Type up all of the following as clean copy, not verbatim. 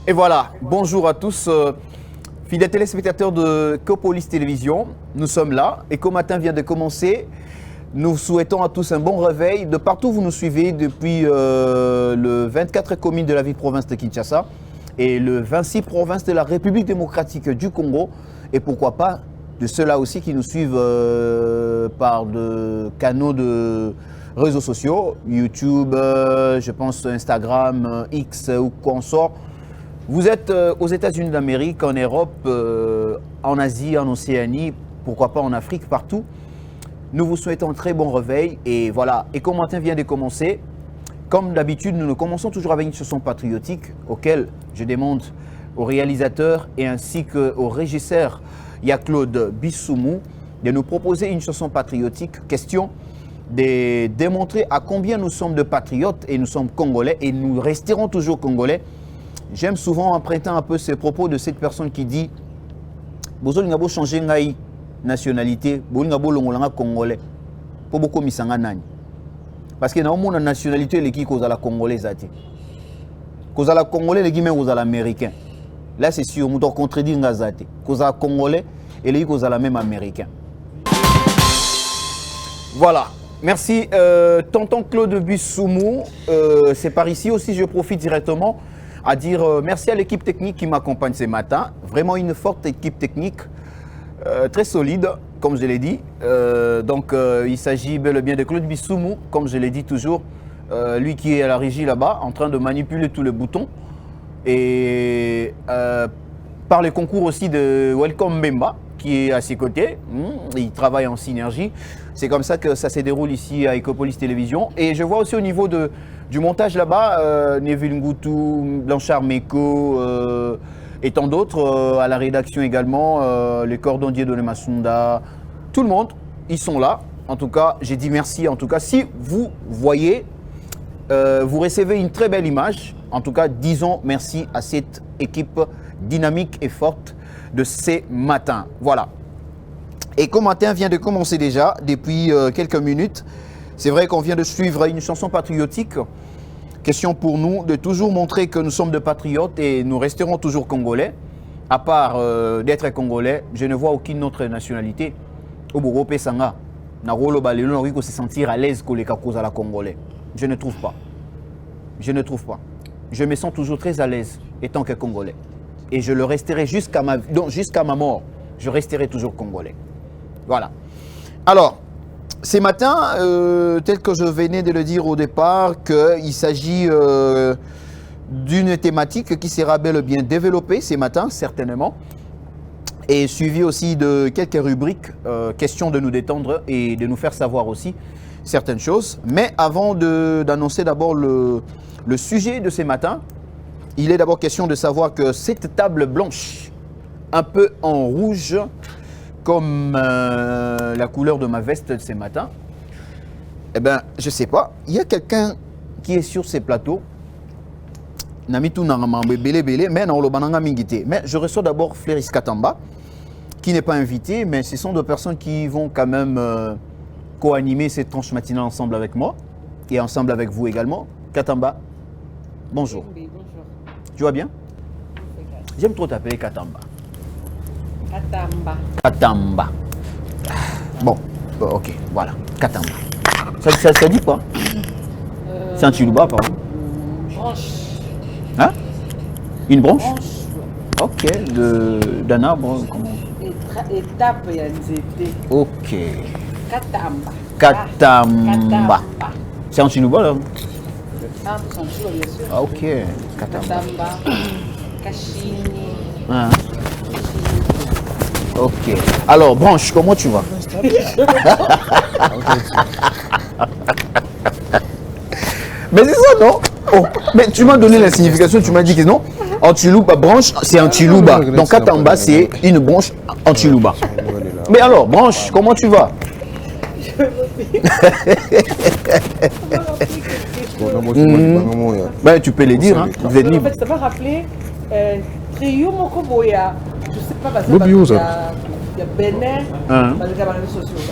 Et voilà, bonjour à tous, fidèles téléspectateurs de Ecopolis Télévision. Nous sommes là, Ecomatin vient de commencer. Nous souhaitons à tous un bon réveil. De partout où vous nous suivez, depuis le 24 communes de la ville-province de Kinshasa et le 26 provinces de la République démocratique du Congo. Et pourquoi pas de ceux-là aussi qui nous suivent par de canaux de réseaux sociaux, YouTube, je pense Instagram, X ou consort. Vous êtes aux États-Unis d'Amérique, en Europe, en Asie, en Océanie, pourquoi pas en Afrique, partout. Nous vous souhaitons un très bon réveil et voilà, Ecomatin vient de commencer. Comme d'habitude, nous commençons toujours avec une chanson patriotique auquel je demande au réalisateur et ainsi qu'au régisseur Claude Bissoumou de nous proposer une chanson patriotique. Question de démontrer à combien nous sommes de patriotes et nous sommes congolais et nous resterons toujours congolais. J'aime souvent emprunter un peu ces propos de cette personne qui dit « Bozo lingabo changer ngai nationalité, bo lingabo longolanga congolais. Pour beaucoup misanga nani. » Parce que dans le monde la nationalité les qui cause la congolais ati. Cause la congolais les qui même cause l'américain. Là c'est sûr, on doit contredire ngazati. Cause la congolais et les qui cause la même américain. Voilà. Merci tonton Claude Bissoumou. C'est par ici aussi je profite directement à dire merci à l'équipe technique qui m'accompagne ce matin. Vraiment une forte équipe technique, très solide, comme je l'ai dit. Il s'agit bel et bien de Claude Bissoumou, comme je l'ai dit toujours. Lui qui est à la régie là-bas, en train de manipuler tous les boutons. Et par le concours aussi de Welcome Mbemba, qui est à ses côtés. Il travaille en synergie. C'est comme ça que ça se déroule ici à Ecopolis Télévision. Et je vois aussi au niveau du montage là-bas, Neville Ngoutou, Blanchard Meko et tant d'autres, à la rédaction également, les cordonniers de Masunda, tout le monde, ils sont là. En tout cas, j'ai dit merci. En tout cas, si vous voyez, vous recevez une très belle image. En tout cas, disons merci à cette équipe dynamique et forte de ces matins. Voilà. Ecomatin vient de commencer déjà depuis quelques minutes. C'est vrai qu'on vient de suivre une chanson patriotique. Question pour nous de toujours montrer que nous sommes de patriotes et nous resterons toujours congolais. À part d'être congolais, je ne vois aucune autre nationalité. Au Bourgope Sanga, Narolo Balelo, on se sentir à l'aise que les causes à la congolais. Je ne trouve pas. Je ne trouve pas. Je me sens toujours très à l'aise étant que congolais. Et je le resterai jusqu'à ma mort. Je resterai toujours congolais. Voilà. Alors, ce matin, tel que je venais de le dire au départ, qu'il s'agit d'une thématique qui sera bel et bien développée ce matin, certainement, et suivie aussi de quelques rubriques, question de nous détendre et de nous faire savoir aussi certaines choses. Mais avant d'annoncer d'abord le sujet de ce matin, il est d'abord question de savoir que cette table blanche, un peu en rouge, comme la couleur de ma veste de ce matin, eh bien, je ne sais pas, il y a quelqu'un qui est sur ces plateaux, mais je reçois d'abord Fléris Katamba, qui n'est pas invité, mais ce sont deux personnes qui vont quand même co-animer cette tranche matinale ensemble avec moi, et ensemble avec vous également. Katamba, bonjour. Oui, bonjour. Tu vas bien? J'aime trop t'appeler Katamba. Katamba. Katamba. Bon, ok, voilà. Katamba. Ça dit quoi? C'est un Chiluba, pardon. Branche. Hein? Une branche? Branche. Ok, d'un arbre. Comment? Étape et nzete. Ok. Katamba. Katamba. C'est un Chiluba là? Ah, c'est un Chiluba, bien sûr. Ah, ok. Katamba. Katamba. Kachini. Ah. Ok. Alors, branche, comment tu vas? Mais c'est ça, non? Oh, mais tu m'as donné la signification, tu m'as dit que non. Antilouba, branche, c'est Antilouba. Donc, Katamba, c'est une branche Antilouba. Mais alors, branche, comment tu vas? Ben, tu peux les dire, hein. Vous êtes En libre. fait, ça m'a rappelé Trio Mokoboya. Je sais pas, parce Bobio, que ça. il y a Bénin, Hein.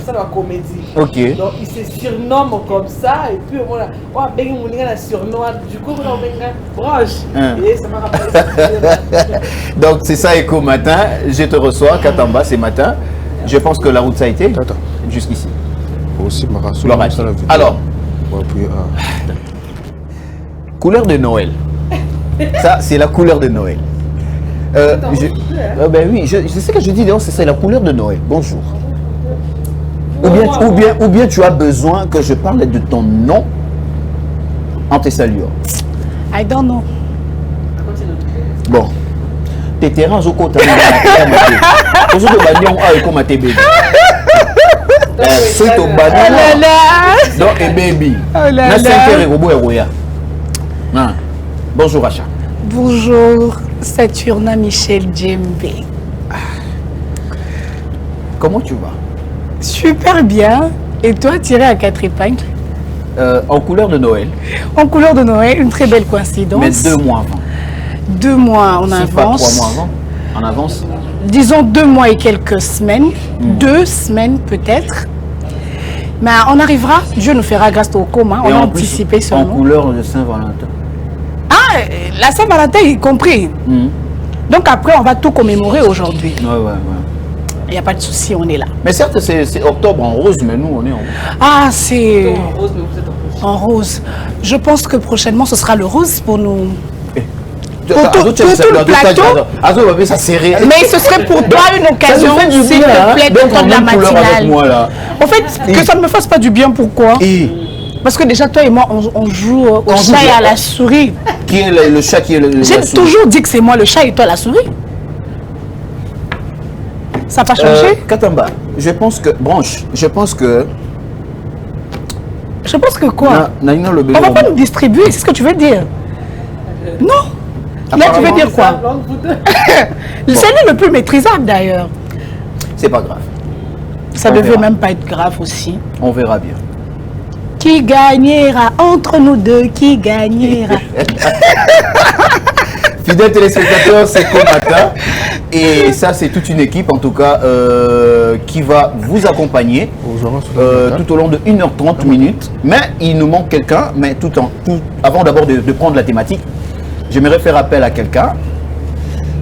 ça la comédie. Ok. Donc ils se surnomment comme ça et puis on a ben on a surnom du coup on a ben proche Hein. et ça m'a rappelé ça. Donc c'est ça Echo Matin. Je te reçois Katamba ce matin. Je pense que la route ça a été Attends. jusqu'ici. Aussi, Mara, Gloire à Dieu. Alors, ouais, puis, couleur de Noël. Ça, c'est la couleur de Noël. Ben oui, je sais que je dis, c'est ça, la couleur de Noël. Bonjour. Ou bien tu as besoin que je parle de ton nom en te saluant. I don't know. Bon. Tes terrains au côté de la Au banion a comme tes bébés. C'est au banion. Donc, et baby. Na 5 heures robot et roya. Bonjour Acha. Bonjour, Saturna Michel Djembe. Comment tu vas? Super bien. Et toi, tiré à 4 épingles? En couleur de Noël. En couleur de Noël, une très belle coïncidence. Mais 2 mois avant. 2 mois en C'est pas avance. 3 mois avant. En avance. Disons 2 mois et quelques semaines. 2 semaines peut-être. Mais on arrivera. Dieu nous fera grâce au coma. On Et a en plus, anticipé en seulement. couleur de Saint-Valentin. Ah, la Saint-Valentin y compris. Donc après, on va tout commémorer aujourd'hui. Ouais. Il n'y a pas de souci, on est là. Mais certes, c'est octobre en rose, mais nous, on est en... Ah, c'est En rose mais vous êtes en rouge. en rose. Je pense que prochainement, ce sera le rose pour nous. Pour tout le plateau. Ça serré. Mais ce serait pour toi une occasion, Ça nous fait du s'il bien, hein. te plaît, Donc, d'entendre en la même couleur avec matinale. moi, là. En fait, que ça ne me fasse pas du bien, pourquoi? Et Parce que déjà, toi et moi, on joue au On joue chat et à bien. la souris. qui est le chat qui est le J'ai la souris? toujours dit que c'est moi le chat et toi la souris. Ça n'a pas changé? Katamba, je pense que... Branche, je pense que... Je pense que quoi? Naïna le On bébé... va pas nous distribuer, c'est ce que tu veux dire? Non. Là, tu veux dire quoi? Donc, vous deux. C'est lui le plus maîtrisable d'ailleurs. C'est pas grave. Ça On devait verra. même pas être grave aussi. On verra bien. Qui gagnera entre nous deux? Qui gagnera? Fidèles téléspectateurs, c'est Comata. Et ça, c'est toute une équipe, en tout cas, qui va vous accompagner tout au long de 1h30 minutes. Mais il nous manque quelqu'un. Mais avant d'abord de prendre la thématique, j'aimerais faire appel à quelqu'un.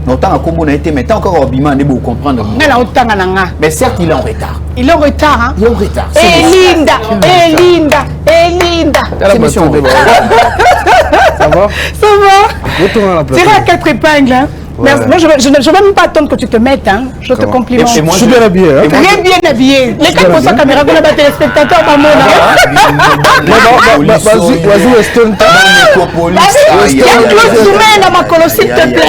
Autant à Combo n'a été, mais t'as encore Obima, on est beau comprendre. Nala otanga nanga. Mais certes, il est en retard. Il est en retard, hein? Il est en retard. Elinda, Elinda, Elinda. C'est mission en retard. Ça va? Ça va? Retourne à la place. Tiré à 4 épingles, hein? Ouais. Merci. Moi, je ne vais même pas attendre que tu te mettes, hein? Je te Comment? complimente. Et moi, Je suis bien habillé, hein? et moi, Très bien habillé. Les gars, pour ça, caméra, vous n'avez pas téléspectateur, maman. Vas-y, Weston. Il y a Claude Soumain dans ma colo, s'il te plaît.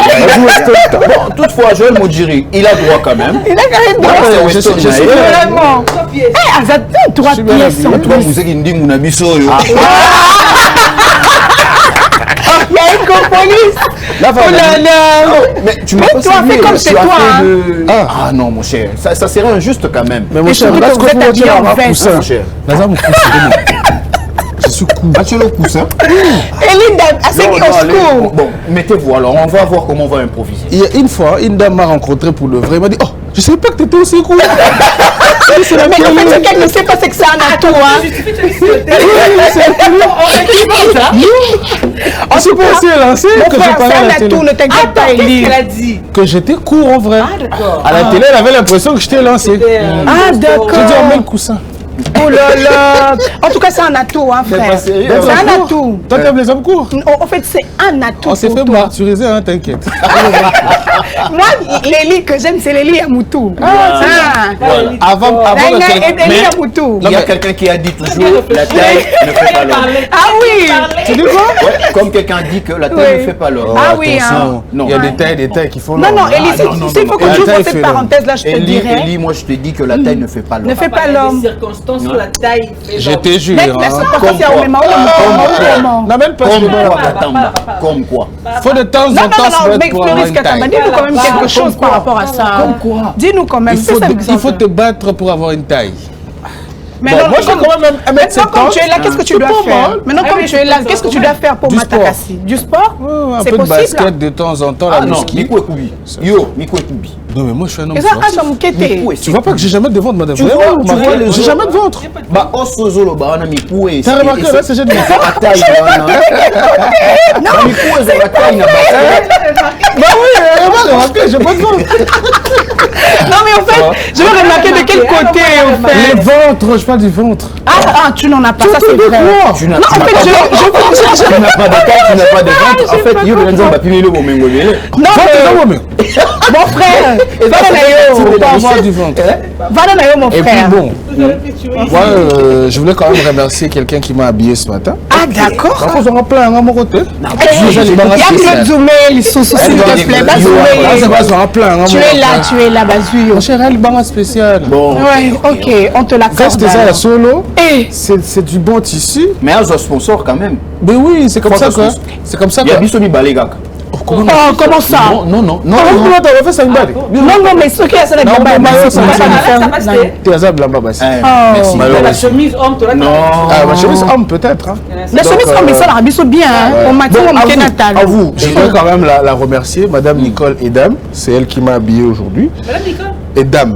Bon, toutefois, Joël Modjiri, il a droit quand même. Il a quand même droit. Ouais, je suis- Weston je suis- Naïe. Vraiment. Eh, Azat, trois suis bien pièces en habillé. Toi, plus. vous êtes une na biso yo. Il y a Ecopolis. Là, Oh là là. Mais tu m'as Mais pas toi, salué, fais comme tu chez as toi, fait hein. de- Ah non, mon cher, ça serait injuste quand même. Mais mon Et cher, surtout là, que ce vous que êtes vous habillé en dire, veste. Mon cher. Nazar, mon coussin. Je suis cool. Ah, tu es le coussin. Elinda, à ce qui Non, au allez, secours. bon, mettez-vous alors, on va voir comment on va improviser. Il y a une fois, une dame m'a rencontré pour le vrai. Elle m'a dit, oh, je savais pas que t'étais aussi cool. C'est la Mais en fait, ce qu'elle ne sait pas, c'est que c'est un atout, hein. On s'est passé lancé Mon que je frère, parlais c'est à un la atout, télé. ne t'inquiète pas, Qu'est-ce Elie. qu'elle a dit? Que j'étais court en vrai. Ah, d'accord. À la télé, elle avait l'impression que j'étais lancé. Ah, d'accord. J'ai dit, on met le coussin. Oh là là. En tout cas, c'est un atout, hein, C'est frère. pas sérieux, C'est hein. un atout. Toi, t'aimes les hommes courts? En fait, c'est un atout. On s'est pour fait toi. martyriser, hein, t'inquiète. Moi, Lélie que j'aime, c'est Lélie Yamoutou. Ah. Avant de Lélie Mais- Yamoutou. Il y a quelqu'un qui a dit toujours la taille ne fait pas l'homme. Ah oui. Tu dis quoi? Ouais, comme quelqu'un dit que la taille Oui. ne fait pas l'homme. Ah oui, hein. Attention, Non. il y a des tailles qui font Non, non, l'homme. Élie, Ah, non, non, s'il non, faut non. que tu La ouvres taille cette fait parenthèse-là, je te dirais. Élie, moi je te dis que la taille ne fait pas l'homme. Ne fais pas Les l'homme. circonstances sur la taille. fait Je l'homme. te jure. Mais hein. laisse-moi Comme passer à quoi. Omema. N'amène pas Comme ce quoi, débat. Katamba. Comme quoi. Faut de temps Non, en non, temps se non, battre mais pour avoir Floris une Katamba, taille. dis-nous quand même quelque Comme chose quoi. par rapport à ça. Comme quoi. Dis-nous quand même. Il fais faut, ça il exemple. faut te battre pour avoir une taille. Mais Bon, non, moi, je fais quand même 1m70. maintenant, comme tu es là, qu'est-ce que tu dois pas faire? mal. Maintenant, comme mais tu es là, c'est qu'est-ce que tu pas dois mal. faire pour Du Matakassi? Du sport? Un C'est peu de possible? basket de temps en temps, Ah la non, muscu. Miko Ekoubi. Yo, Miko Ekoubi. Non, mais moi, je suis un homme Et ça, sportif. Miko Tu vois pas que j'ai jamais de ventre, madame? Tu vois, Vraiment, tu vois les j'ai gens- jamais de ventre. Bah, Osozolo, bah, on a Miko et T'as remarqué, là, c'est j'ai de ventre. la taille, non, Miko et la taille, n'a pas. Bah oui, j'ai remarqué, j'ai pas de ventre. Non, mais en fait, je veux remarquer de quel côté, en fait. Les ventres, je parle du ventre. Ah, tu n'en as pas, ça c'est vrai. Tu n'as Non, en fait, tu n'as pas de taille, tu n'as pas de ventre. En fait, yo, Belenzo, bah, pimé le moment, Non, mais... mon frère, va dans la Faut pas avoir du ventre. Va dans la mon Et puis frère. bon, moi, je voulais quand même remercier quelqu'un qui m'a habillé ce matin. Ah, d'accord. Par contre, on plein à mon côté. Il y a Claude Zoumé, il s'il te plaît. Là, c'est pas sur un plein. Tu es là, Bazuyo. Mon cher, elle, barre spécial. Bon. Ouais, ok, on te l'accorde. Reste ça, la alors. solo. Eh, C'est du bon tissu. Mais un sponsor quand même. Mais oui, c'est comme ça, quoi. Franchement, C'est comme ça, Il y a quoi. Bissomi Balegak. oh, comment ça? Non, non, non. Comment t'as fait ça, une balle? Non, mais ce qui est ça, Non, mais moi, c'est ça pas me ça fait me faire. ça passe, Non. T'es à Zab là-bas, bah, si. Merci. La chemise homme, tu l'as Non. Ah, ma chemise homme, peut-être. Hein. La chemise comme ça, la rabisso bien, hein. On m'a dit, on m'a dit Natal. À vous, je voudrais quand même la remercier, Madame Nicole Edam. C'est elle qui m'a habillé aujourd'hui. Madame Nicole. Edam.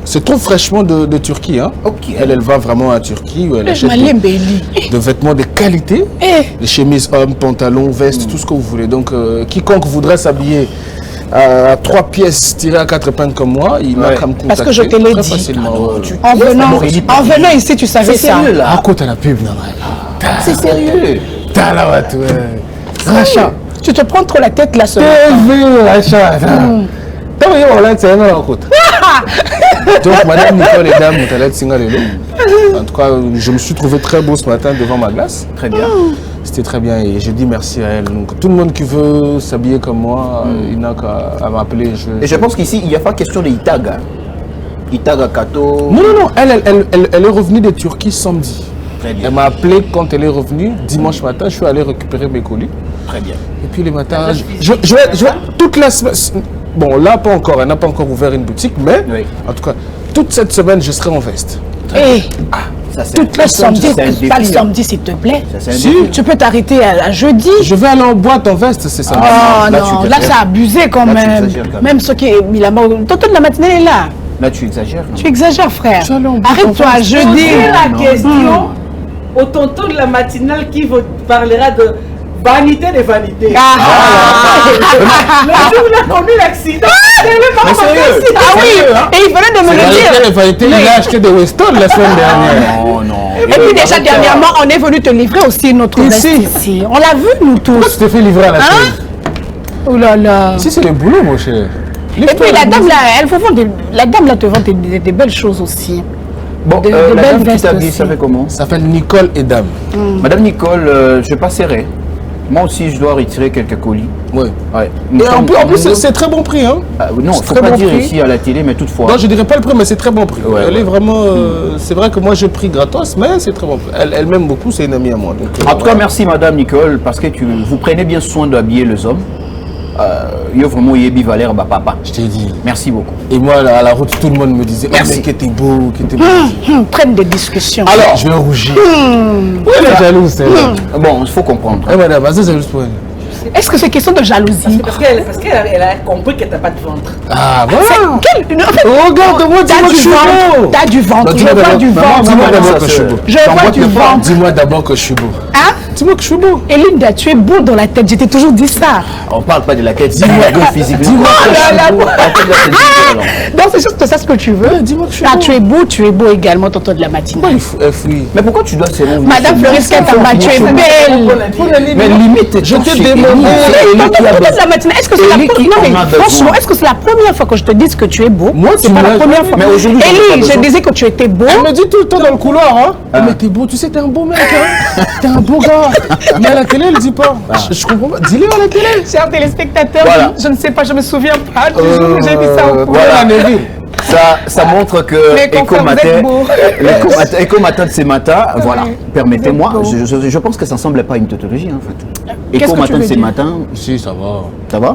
C'est trop fraîchement de Turquie. Hein. Ok. Elle va vraiment à Turquie où elle achète Malembeli. de vêtements de qualité. Eh, Les chemises hommes, pantalons, vestes, tout ce que vous voulez. Donc, quiconque voudrait s'habiller à 3 pièces tirées à 4 épingles comme moi, il n'a qu'à me contacter. Parce que je te l'ai très dit. facilement. en venant ici, tu savais C'est ça. sérieux là. Raconte à la pub, non? C'est sérieux. T'as la ouais. Racha. Tu te prends trop la tête là, seulement. TV, Racha. T'as vu, on l'a dit, c'est la route. Donc, Madame Nicole Edam, vous allez être en tout cas, je me suis trouvé très beau ce matin devant ma glace. Très bien. C'était très bien et je dis merci à elle. Donc, tout le monde qui veut s'habiller comme moi, il n'a qu'à m'appeler. Et je pense qu'ici, il n'y a pas question de Itaga. Itaga Kato. Non, non, non, elle est revenue de Turquie samedi. Très bien. Elle m'a appelé quand elle est revenue. Dimanche matin, je suis allé récupérer mes colis. Très bien. Et puis les matins, je vais toute la semaine. Bon, là, pas encore. Elle n'a pas encore ouvert une boutique, mais Oui. en tout cas, toute cette semaine, je serai en veste. Eh, Ça, c'est toute la samedi, c'est un défi, pas le hein. samedi, s'il te plaît. Ça, c'est un Si. défi. Tu peux t'arrêter à jeudi. Je vais aller en boîte en veste, c'est ça. Oh là, non, tu là, exagères. c'est abusé quand Là, tu même. exagères quand même. Même ceux qui est mis là-bas. Tonton de la matinée est là. Là, tu exagères. non? Tu exagères, frère. Tu allais en boîte Arrête-toi, en jeudi. Posez la non. question au tonton de la matinale qui vous parlera de vanité des vanités. Le jour où il a connu l'accident, c'est le Mais sérieux. Ah oui, et il venait de me le dire. Il a acheté des Weston la semaine dernière. Non, non. Et puis déjà dernièrement, on est venu te livrer aussi notre veste Ici. ici. On l'a vu nous Pourquoi tous. tu t'es fait livrer à la chaîne? Oh là là. Si c'est le boulot, mon cher. Et puis la dame là, elle vous vend la dame là te vend des belles choses aussi. Bon, de la belles dame qui vestes t'habille, aussi. ça fait comment? Ça s'appelle Nicole Edam. Madame Nicole, je passerai. Moi aussi, je dois retirer quelques colis. Ouais. Ouais. Et en plus, c'est très bon prix. Hein. Non, il c'est ne faut très pas bon dire prix. ici à la télé, mais toutefois. Non, je dirais pas le prix, mais c'est très bon prix. Ouais, elle ouais. est vraiment. C'est vrai que moi j'ai pris gratos, mais c'est très bon prix. Elle m'aime beaucoup, c'est une amie à moi. Donc, En tout cas, merci Madame Nicole, parce que vous prenez bien soin d'habiller les hommes. Yo vraiment Yebi Valère, bah papa. je t'ai dit. Merci beaucoup. Et moi, là, à la route, tout le monde me disait Merci. que t'es beau, que t'es beau. Prennent des discussions. Alors, je vais rougir. Oui, elle est jalouse, celle-là. Bon, il faut comprendre. Eh madame, vas-y, c'est juste pour elle. Est-ce que c'est question de jalousie? Parce qu'elle a compris que t'as pas de ventre. Ah, voilà. Regarde-moi, T'as dis-moi que je du suis ventre. beau. T'as du ventre. Non, Je vois du ventre. Dis-moi d'abord que je suis beau. Je vois du ventre. Dis-moi d'abord que je suis beau. Hein? Dis-moi que je suis beau. Et Linda, tu es beau dans la tête. Je t'ai toujours dit ça. On parle pas de la tête, dis-moi physiquement. Dis-moi Oh que je là suis là. beau. Donc c'est juste ça ce que tu veux. Dis-moi que je suis Ah, beau. tu es beau également, tonton de la matinée. Elle fouille. Mais pourquoi tu dois seulement Madame Floris Katamba, tu es belle. Mais limite, Je t'ai chez demandé. Élie, Tonton qui a de la matinée, est-ce que c'est la Élie qui première en a fois? besoin. Franchement, est-ce que c'est la première fois que je te dise que tu es beau? Moi, c'est tu pas la m'as- première fois. Mais aujourd'hui, j'en ai pas Élie, je besoin. disais que tu étais beau. Elle me dit tout le temps dans le couloir, hein. Mais t'es beau, tu sais, t'es un beau mec, hein. T'es un beau gars. Mais à la télé, elle dit pas. Je comprends pas. Dis-le à la télé. Chers téléspectateurs, Voilà. je ne sais pas, je me souviens pas du jour où j'ai vu ça au courant. Voilà, Neville. ça montre que Éco Matin de ces matins, voilà, permettez-moi, je pense que ça ne semble pas une tautologie en fait. Éco Matin de ces matins. Si, ça va. Ça va?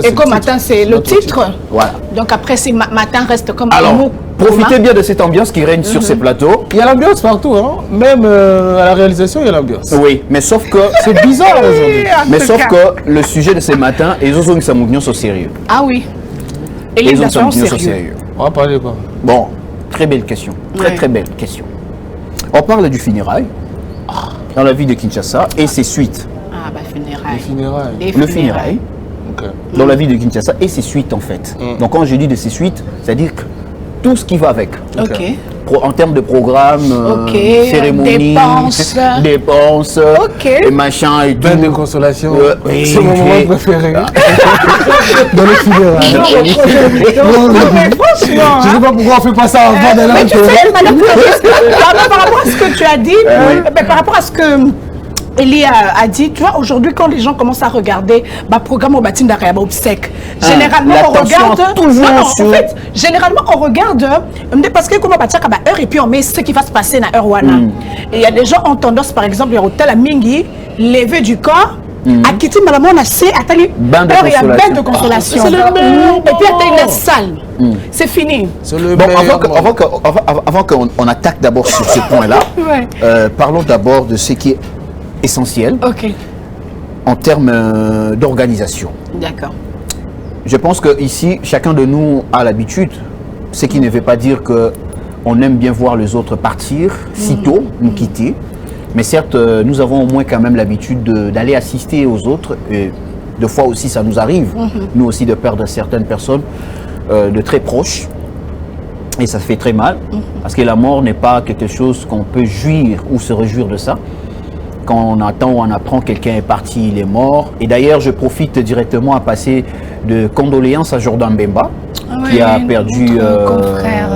Éco Matin, c'est le titre. Voilà. Donc après, ces matin reste comme alors, un mot. Profitez bien de cette ambiance qui règne sur ces plateaux. Il y a l'ambiance partout, hein. Même à la réalisation, il y a l'ambiance. Oui, mais sauf que C'est bizarre aujourd'hui. mais sauf que le sujet de ces matins, ils ont une samougnon au sérieux. Ah oui. Et Ils les ont affaires au sérieux. sérieux. On va parler quoi? Bon, très belle question. Ouais. Très belle question. On parle du funérail dans la ville de Kinshasa et ses suites. Ah bah Les funérailles. funérailles. Les Le funérail Ok. dans la ville de Kinshasa et ses suites en fait. Donc quand je dis de ses suites, c'est-à-dire que tout ce qui va avec. Ok. En termes de programme, Ok, cérémonie, dépenses, Ok. et machin et tout. Bain de consolation. Oui, C'est mon moment préféré. Dans les funérailles. Franchement. Je sais pas pourquoi on fait pas ça avant d'aller Mais en tu sais, madame, par rapport à ce que tu as dit, par rapport à ce que Elie a dit, tu vois, aujourd'hui, quand les gens commencent à regarder programme au bâtiment d'arrière, obsèque, généralement, on l'attention regarde. toujours Non, sur- en fait, généralement, on regarde, parce que comment bâtir à heure et puis on met ce qui va se passer dans heure wana. Et il y a des gens ont tendance, par exemple, à hôtel à Mingi, lever du corps. À quitter maman, on a assez attali. Bain de Il y a consolation. bain de consolation. C'est le meilleur Et puis attali la salle. C'est fini. C'est le Bon, meilleur avant qu'on attaque d'abord sur ce point-là, Ouais. parlons d'abord de ce qui est essentiel Ok. en termes d'organisation. D'accord. Je pense que ici, chacun de nous a l'habitude, ce qui ne veut pas dire que on aime bien voir les autres partir sitôt, nous quitter. Mais certes, nous avons au moins quand même l'habitude d'aller assister aux autres. Et deux fois aussi, ça nous arrive, nous aussi, de perdre certaines personnes de très proches. Et ça fait très mal, parce que la mort n'est pas quelque chose qu'on peut jouir ou se réjouir de ça. Quand on attend ou on apprend quelqu'un est parti, il est mort. Et d'ailleurs, je profite directement à passer de condoléances à Jordan Bemba, qui a perdu notre confrère.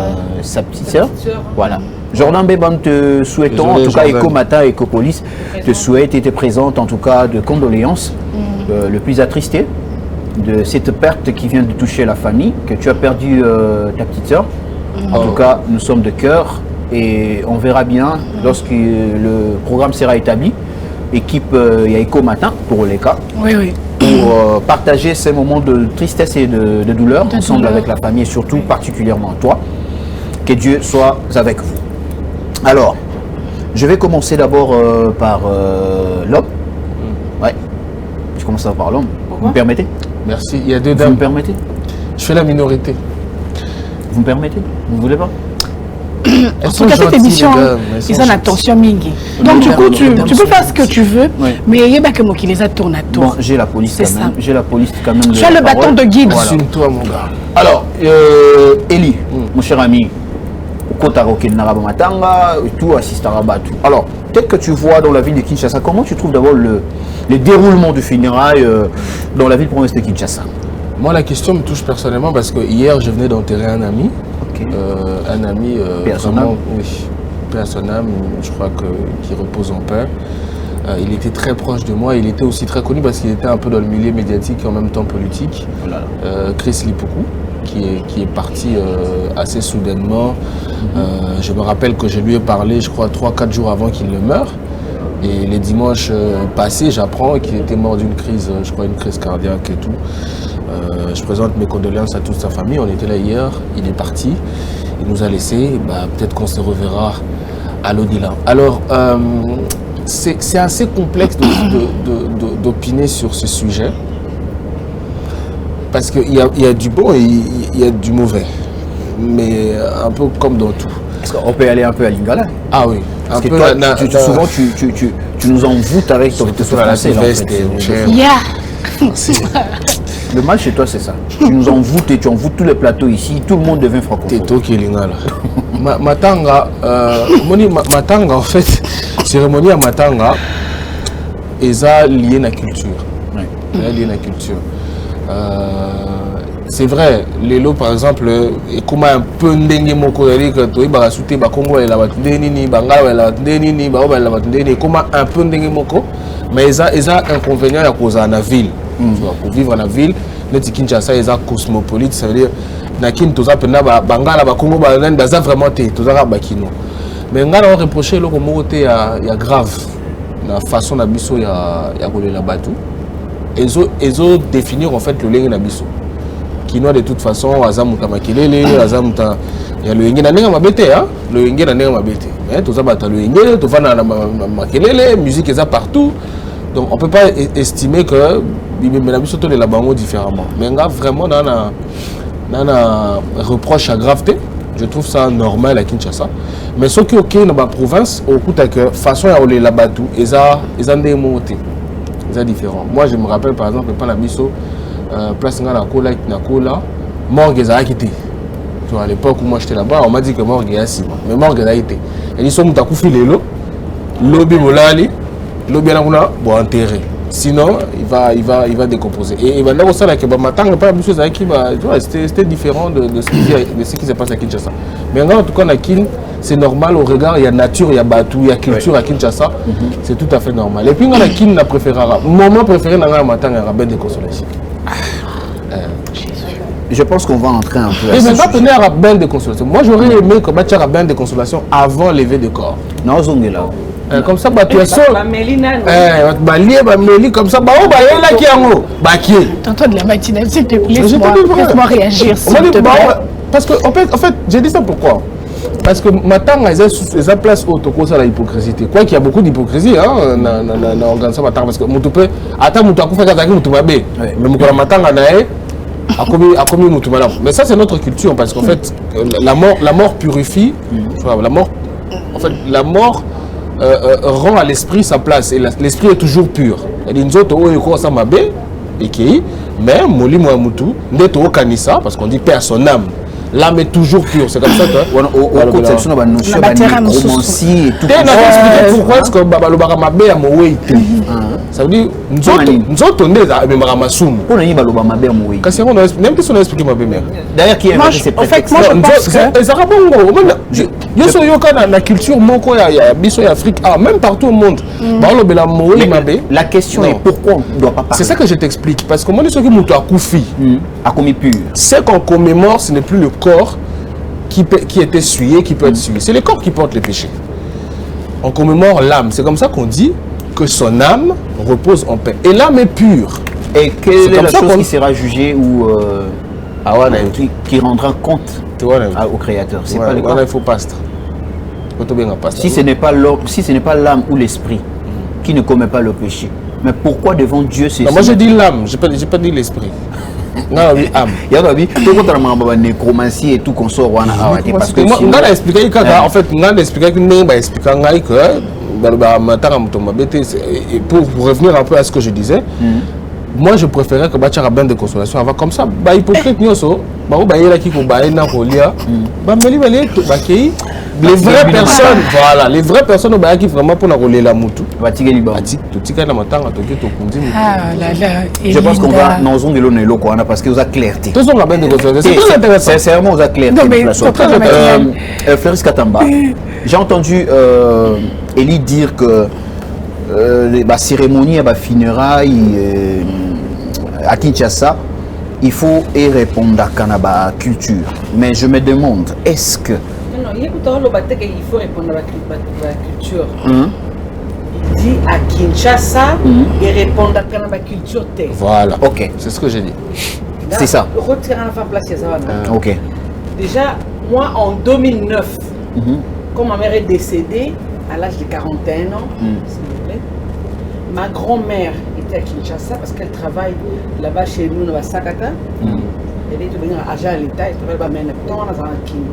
sa petite sœur. Voilà. Jordan Bemba, nous te souhaitons, Désolé, en tout cas, Jordan. Eco Matin, Ecopolis, te souhaite et te présente en tout cas de condoléances le plus attristé de cette perte qui vient de toucher la famille, que tu as perdu ta petite sœur. En tout cas, nous sommes de cœur et on verra bien lorsque le programme sera établi. Équipe, il y a Eco Matin pour les cas, Oui, oui. pour partager ces moments de tristesse et de douleur ensemble avec la famille et surtout particulièrement toi. Que Dieu soit avec vous. Alors, je vais commencer d'abord par l'homme. Ouais, je commence par l'homme. Vous me permettez? Merci. Il y a deux Vous me dames. permettez? Je fais la minorité. Vous me permettez? Vous voulez pas? Elles En sont tout cas, cette gentilles, émission, les dames. Elles sont ils ont gentilles. attention mingi. Donc du coup, tu peux faire ce que tu veux, Oui. mais il y a pas que moi qui les a tourné à tour. Bon, j'ai la police C'est quand même. ça. J'ai la police quand même. Tu as le bâton de guide. Voilà. Assume-toi, mon gars. Alors, Eli, mon cher ami, Kotaroke Narabamatanga, tout assiste à Rabat. Alors, peut-être que tu vois dans la ville de Kinshasa, comment tu trouves d'abord le déroulement du funérail dans la ville province de Kinshasa? Moi, la question me touche personnellement parce que hier, je venais d'enterrer un ami. Ok. Un ami Paix à son vraiment, âme. oui, paix à son âme, je crois qu'il repose en paix. Il était très proche de moi, il était aussi très connu parce qu'il était un peu dans le milieu médiatique et en même temps politique. Voilà. Chris Lipoku, qui est parti assez soudainement. Je me rappelle que je lui ai parlé, je crois, 3-4 jours avant qu'il ne meure. Et les dimanches passés, j'apprends qu'il était mort d'une crise, je crois une crise cardiaque et tout. Je présente mes condoléances à toute sa famille. On était là hier, il est parti. Il nous a laissé. Peut-être qu'on se reverra à l'au-delà. Alors, c'est assez complexe d'opiner sur ce sujet. Parce qu'il y a du bon et il y a du mauvais. Mais un peu comme dans tout. Est-ce qu'on peut aller un peu à Lingala? Ah oui. Parce que peu toi, souvent, tu nous envoûtes avec ton français. Là, en veste fait. et mon cher. Yeah. Le mal chez toi, c'est ça. Tu nous envoûtes et tu envoûtes tous les plateaux ici. Tout le monde devient francophone. Teto Kelingala. Matanga, Matanga, en fait, cérémonie à Matanga, est liée à la culture. Ouais. Liée à la culture. C'est vrai, les lots par exemple, et comment un peu ndenge moko que toi il souté ba Congo et la batndeni ni bangala la batndeni ni ba la batndeni comment un peu ndenge moko mais ils ont inconvénient à cause de la ville. Tu vois, pour vivre en la ville, neti Kinshasa eza cosmopolite, ça veut dire na kin toza pena bangala ba Congo ba baza vraiment te toza ba kino. Mais ngala on reprocher le moko te ya grave na façon na biso ya kolela batu. Ezo définir en fait le lenge na biso. Kino de toute façon azamuta makelele, azamuta ya le lenge na nenga mabete hein, le lenge na nenga mabete. Mais toza bata le lenge, to vana na makelele, musique eza partout. Donc on ne peut pas estimer que la biso to la bango différemment. Mais vraiment dans un reproche à graveté, je trouve ça normal à Kinshasa. Mais ce qui est ok dans la province, au coup que façon à aller là-bas tout, ils ont des mots, ils ont différents. Moi je me rappelle par exemple pas la biso place na Kola, morgue ils ont quitté. Tu vois à l'époque où moi j'étais là-bas, on m'a dit que morgue est assis, mais morgue ils ont été. Et ils sont mutaku filé lobby molali. Lobby là bon enterré. Sinon il va décomposer. Et il va là ça là que matanga pas beaucoup ça qui va tu vois c'était différent de ce qui se passe à Kinshasa. Mais en tout cas na Kin c'est normal au regard il y a nature, il y a batou, il y a culture à Kinshasa, c'est tout à fait normal. Et puis na Kin na préféré moment préféré na matanga Rabin de Consolation. Je pense qu'on va entrer un peu. Et maintenant tenir à Rabin de Consolation. Moi j'aurais aimé que battre Rabin de Consolation avant lever de corps. Non zongela. Comme ça, tu es seul. Comme ça, Tonton de la matinale, s'il te plaît, laisse-moi réagir. Parce que, en fait, j'ai dit ça pourquoi? Parce que maintenant, ils ont place au toko ça la hypocrisie. Quoi qu'il y a beaucoup d'hypocrisie, hein, dans l'organisation maintenant, parce que mon topé, attends, mon toko fait qu'à mon topé, mais mon matin, a commis mon topé. Mais ça, c'est notre culture, parce qu'en fait, la mort purifie, la mort rend à l'esprit sa place et l'esprit est toujours pur. Et nous autres, mais Moli Mouamoutou, nous kanisa parce qu'on dit paix à son âme. L'âme est toujours pure, c'est comme ça que au conception de la notion de romancier et tout. Pourquoi est-ce que Babalobara Mabé a moué? Ça veut dire nous autres on est à Maramassoum. On a dit Babalobara Mabé a moué. Parce qu'on a même plus on a expliqué ma belle-mère. D'ailleurs qui est en fait moi je pense que les Arabes yo so yo kana na culture moko ya biso ya Afrique même partout au monde. Balobela moué Mabé. La question est pourquoi on ne doit pas parler. C'est ça que je t'explique parce que moi ceux qui mutu a koufi a commis pur. C'est qu'on commémore, ce n'est plus le corps qui est essuyé, qui peut être essuyé. C'est le corps qui porte les péchés. On commémore l'âme. C'est comme ça qu'on dit que son âme repose en paix. Et l'âme est pure. Et quelle est la chose qui sera jugée ou qui rendra compte au Créateur? C'est pas le corps. Il faut pastre. Si ce n'est pas l'âme ou l'esprit qui ne commet pas le péché, mais pourquoi devant Dieu c'est... Moi j'ai dit l'âme, je n'ai pas dit l'esprit. Non, âme. Il y a des nécromancie et tout qu'on sort parce que on a expliqué en fait on a expliqué que pour revenir un peu à ce que je disais, moi je préférais que Bachara Ben de consolation avant comme ça hypocrite nyoso les vraies personnes voilà les vraies personnes qui vraiment pour rouler la moutou je pense qu'on va dans zone de l'eau parce que vous avez clarté c'est sincèrement vous avez clarté Fleuris Katamba j'ai entendu Elie dire que la cérémonie à funérailles à Kinshasa il faut y répondre à Kanaba culture mais je me demande est-ce que il faut répondre à la culture. Il dit à Kinshasa et répondre à la culture. Voilà, ok, c'est ce que j'ai dit. C'est ça. Ok. Déjà, moi en 2009, quand ma mère est décédée à l'âge de 41 ans, s'il vous plaît, ma grand-mère était à Kinshasa parce qu'elle travaille là-bas chez nous, à Sakata. Elle est devenue agent à l'État, elle travaille maintenant dans un Kin.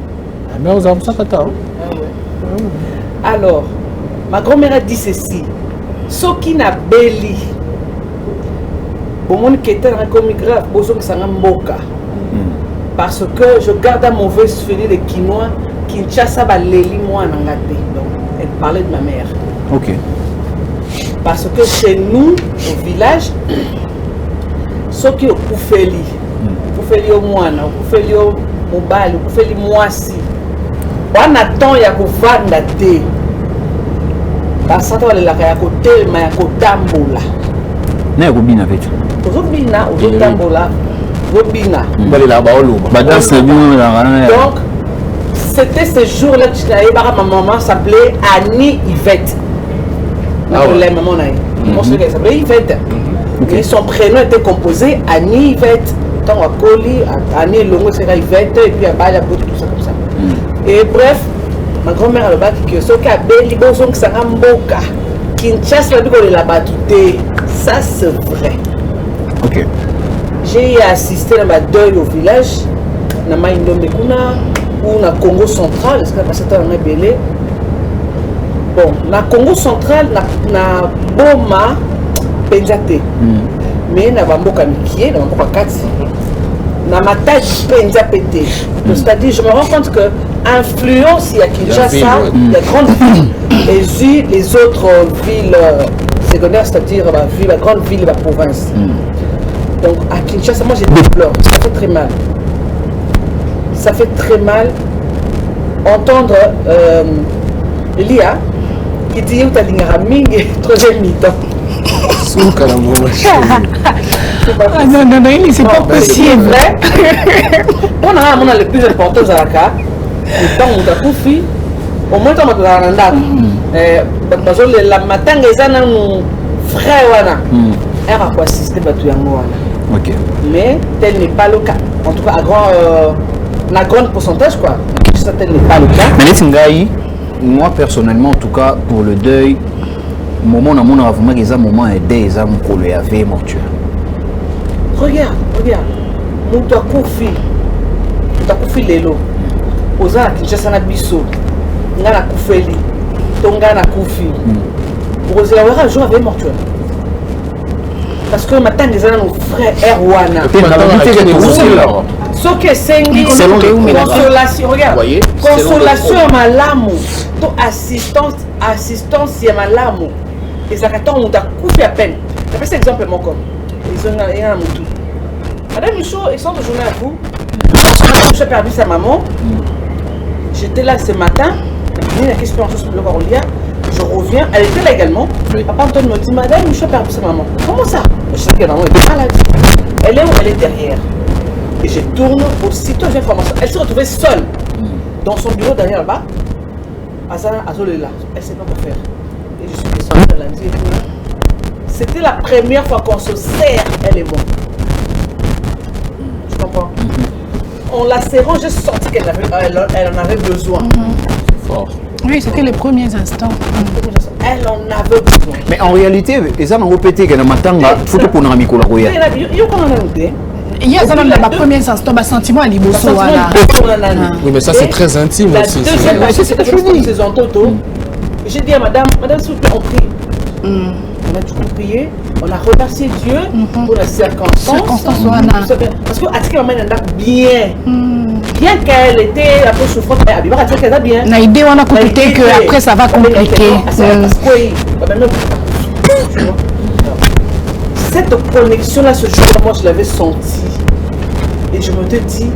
Mais vous avez ça alors, ma grand-mère a dit ceci. Ce qui n'a belli, bon, qui était comme grave, parce que je garde un mauvais souvenir de Kinois, Kinshasa va l'éli moi en Angate. Donc, elle parlait de ma mère. Ok. Parce que chez nous, au village, ce qui est au Koufeli, au Moana, au Koufeli au Mobile, au Koufeli Moisi. On attend ya kovanda te basata balelaka ya kotelema ya kotambola na ya kobina petu ozobina ozotambola Robina. Badance bien là. Donc, c'était ce jour-là que ma maman s'appelait Annie Yvette. Ma maman s'appelait Yvette. Et son prénom était composé Annie Yvette. Tant à Coli, Annie Longo, c'est Yvette, et puis à Bala, tout ça comme ça. Et bref, ma grand-mère a le bac qui est ce qu'a béli, bon, que ça a mboka. Kinshasa, la batute. Ça, c'est vrai. Ok. J'ai assisté à ma deuil au village, na Maïndombe Kuna, ou na Congo central, parce que la passée on a belé. Bon, na Congo central, na Boma, Penzate. Mais na Bamboka Mikie, na Bamboka Kati, na Matadi Penzapete. C'est-à-dire, je me rends compte que influence, il y a Kinshasa, il y a grande ville, et les autres villes secondaires, c'est-à-dire la grande ville et la province. Donc à Kinshasa, moi j'ai des pleurs, ça fait très mal. Ça fait très mal entendre Elia qui dit où tu as l'ingraming et troisième mi-temps. Non, c'est pas possible. On a le plus important à la carte. Le temps où tu as tout fait, au moins tu as la matin, les gens frère. Elle a quoi assister à Ok. Mais tel n'est pas le cas. En tout cas, à grand pourcentage, quoi. Ça, tel n'est pas le cas. Mais les Singaï, moi personnellement, en tout cas, pour le deuil, moment où on a vraiment des moments aidés, des hommes pour le laver mortuaire. Regarde. Moutou a koufi lelo. Oza na Kinshasa na biso. Nga na koufeli. Tonga na koufi. Pour oser avoir un jour avec mortuaire. Parce que maintenant les gens nos frères Erwana. Ce que c'est consolation, regarde. Consolation à malamu, to assistance à malamu. Et ça quand on t'a coupé à peine. Je vais exemple mon comme. Ils ont un moutou. Madame Michaud, ils sont de journée à vous. J'ai perdu sa maman. J'étais là ce matin. Il y a une question sur le Barolia. Je reviens, elle était là également. Papa Antoine me dit, madame, je suis perdu sa maman. Comment ça? Je sais que la maman est malade. Elle est où? Elle est derrière. Et je tourne, aussitôt j'ai information. Elle s'est retrouvée seule dans son bureau derrière là-bas. Azol est là. Elle ne sait pas quoi faire. Et je suis descendue, elle a dit, c'était la première fois qu'on se serre, elle est bonne. Tu comprends? En la serrant, j'ai senti qu'elle en avait besoin. Fort. Oui, c'était les premiers instants. Elle en avait besoin. Mais en réalité, ils ont répété que le matin, il faut que nous ayons Il y a il y a ça dans les premiers instants, un sentiment à l'Iboso. Oui, mais ça c'est très intime aussi. La deuxième fois, c'est ce que je dis. J'ai dit à madame, s'il vous plaît, on prie. On a du coup prié, on a remercié Dieu pour la circonstance. Parce que Atike maman n'a bien qu'elle était un peu souffrante, mais Abiba a dit qu'elle a bien. Na idée on a compris que après ça va compliquer. Cette connexion-là, ce jour-là, moi je l'avais senti. Et je me dis,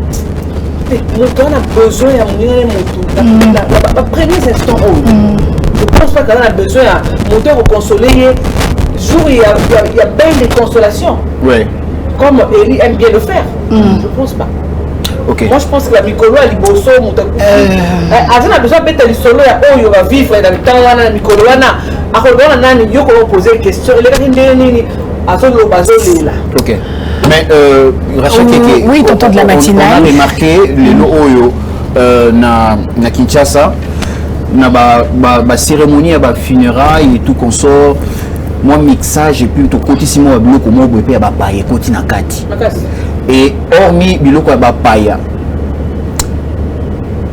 mon cœur a besoin de mon la premier instant. Je pense pas qu'elle a besoin de monter au consoler. Jour, il y a bien des consolations. Oui. Comme Elie aime bien le faire. Je pense pas. Okay. Moi je pense que la Mikolo a liboso Azan a besoin d'être solo il va vivre dans le temps là Mikolo wana akolona nani yo ko poser des questions il est nini azolo bazolo là. OK. Mais Rachel Keke, oui, tonton de la matinale. On a remarqué les oyo na Kinshasa na ba cérémonie à ba funérailles et tout consort. Moi mixage et puis tout kotissimo ba biloko mo bope ya ba paye koti na kati. Et hormis biloko ya ba paya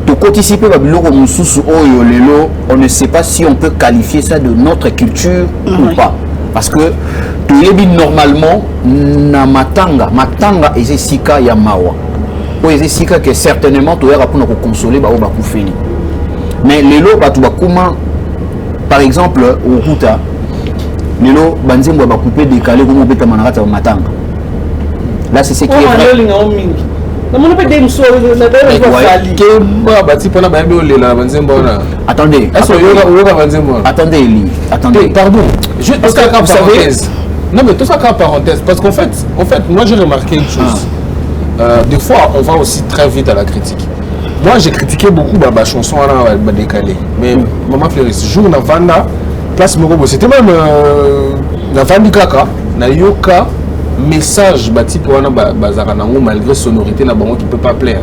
to kotisi pe ba biloko mususu oyo lelo on ne sait pas si on peut qualifier ça de notre culture ou pas parce que tu yebi normalement na matanga eze sika ya mawa o eze sika que certainement to yaka pona ko consoler ba o ba kufeli mais lelo ba tu ba kuma par exemple au Ruta lelo banzembo ba couper décaler comme beta manarata au matanga là c'est ce qui est vrai. Attendez, attendez Eli, attendez. Pardon, parce que vous savez, non mais tout ça qu'en parenthèse, parce qu'en fait, moi j'ai remarqué une chose. des fois, on va aussi très vite à la critique. Moi, j'ai critiqué beaucoup ma chanson à décalé. Mais Maman Fleuris, jour na Vanda, place Morobo, c'était même na Vandi Kaka, na Yoka, message bâti pour un bazaranango malgré sonorité na bango qui peut pas plaire.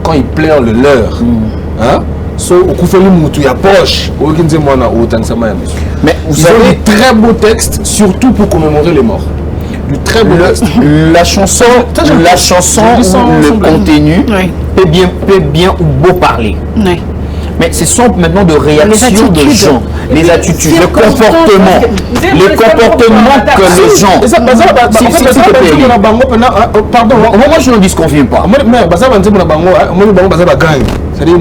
Quand il plaire le leur, hein? So, au coup, il y a poche. Mais vous avez des très beaux textes, surtout pour commémorer les morts. Du très beau texte. La chanson ou le contenu peut bien ou beau parler. Oui. Mais ce sont maintenant de réactions de gens, les attitudes, le comportement que les gens. Pardon, moi je ne disconviens pas. C'est-à-dire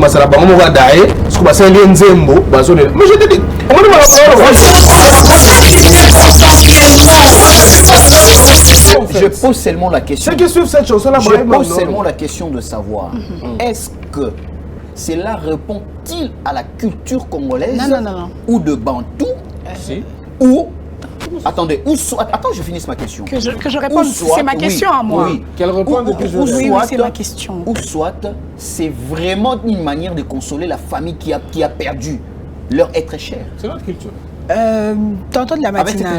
je pose seulement la question. Ceux qui suivent cette chanson-là, je pose seulement la question de savoir est-ce que cela répond-il à la culture congolaise ou de Bantou ou attendez, attends, je finisse ma question. Que je réponde, c'est ma question à moi. Oui. Qu'elle réponde depuis je oui, c'est ma question. Ou soit, c'est vraiment une manière de consoler la famille qui a perdu leur être cher. C'est notre culture. Tantôt de la matinale. Avec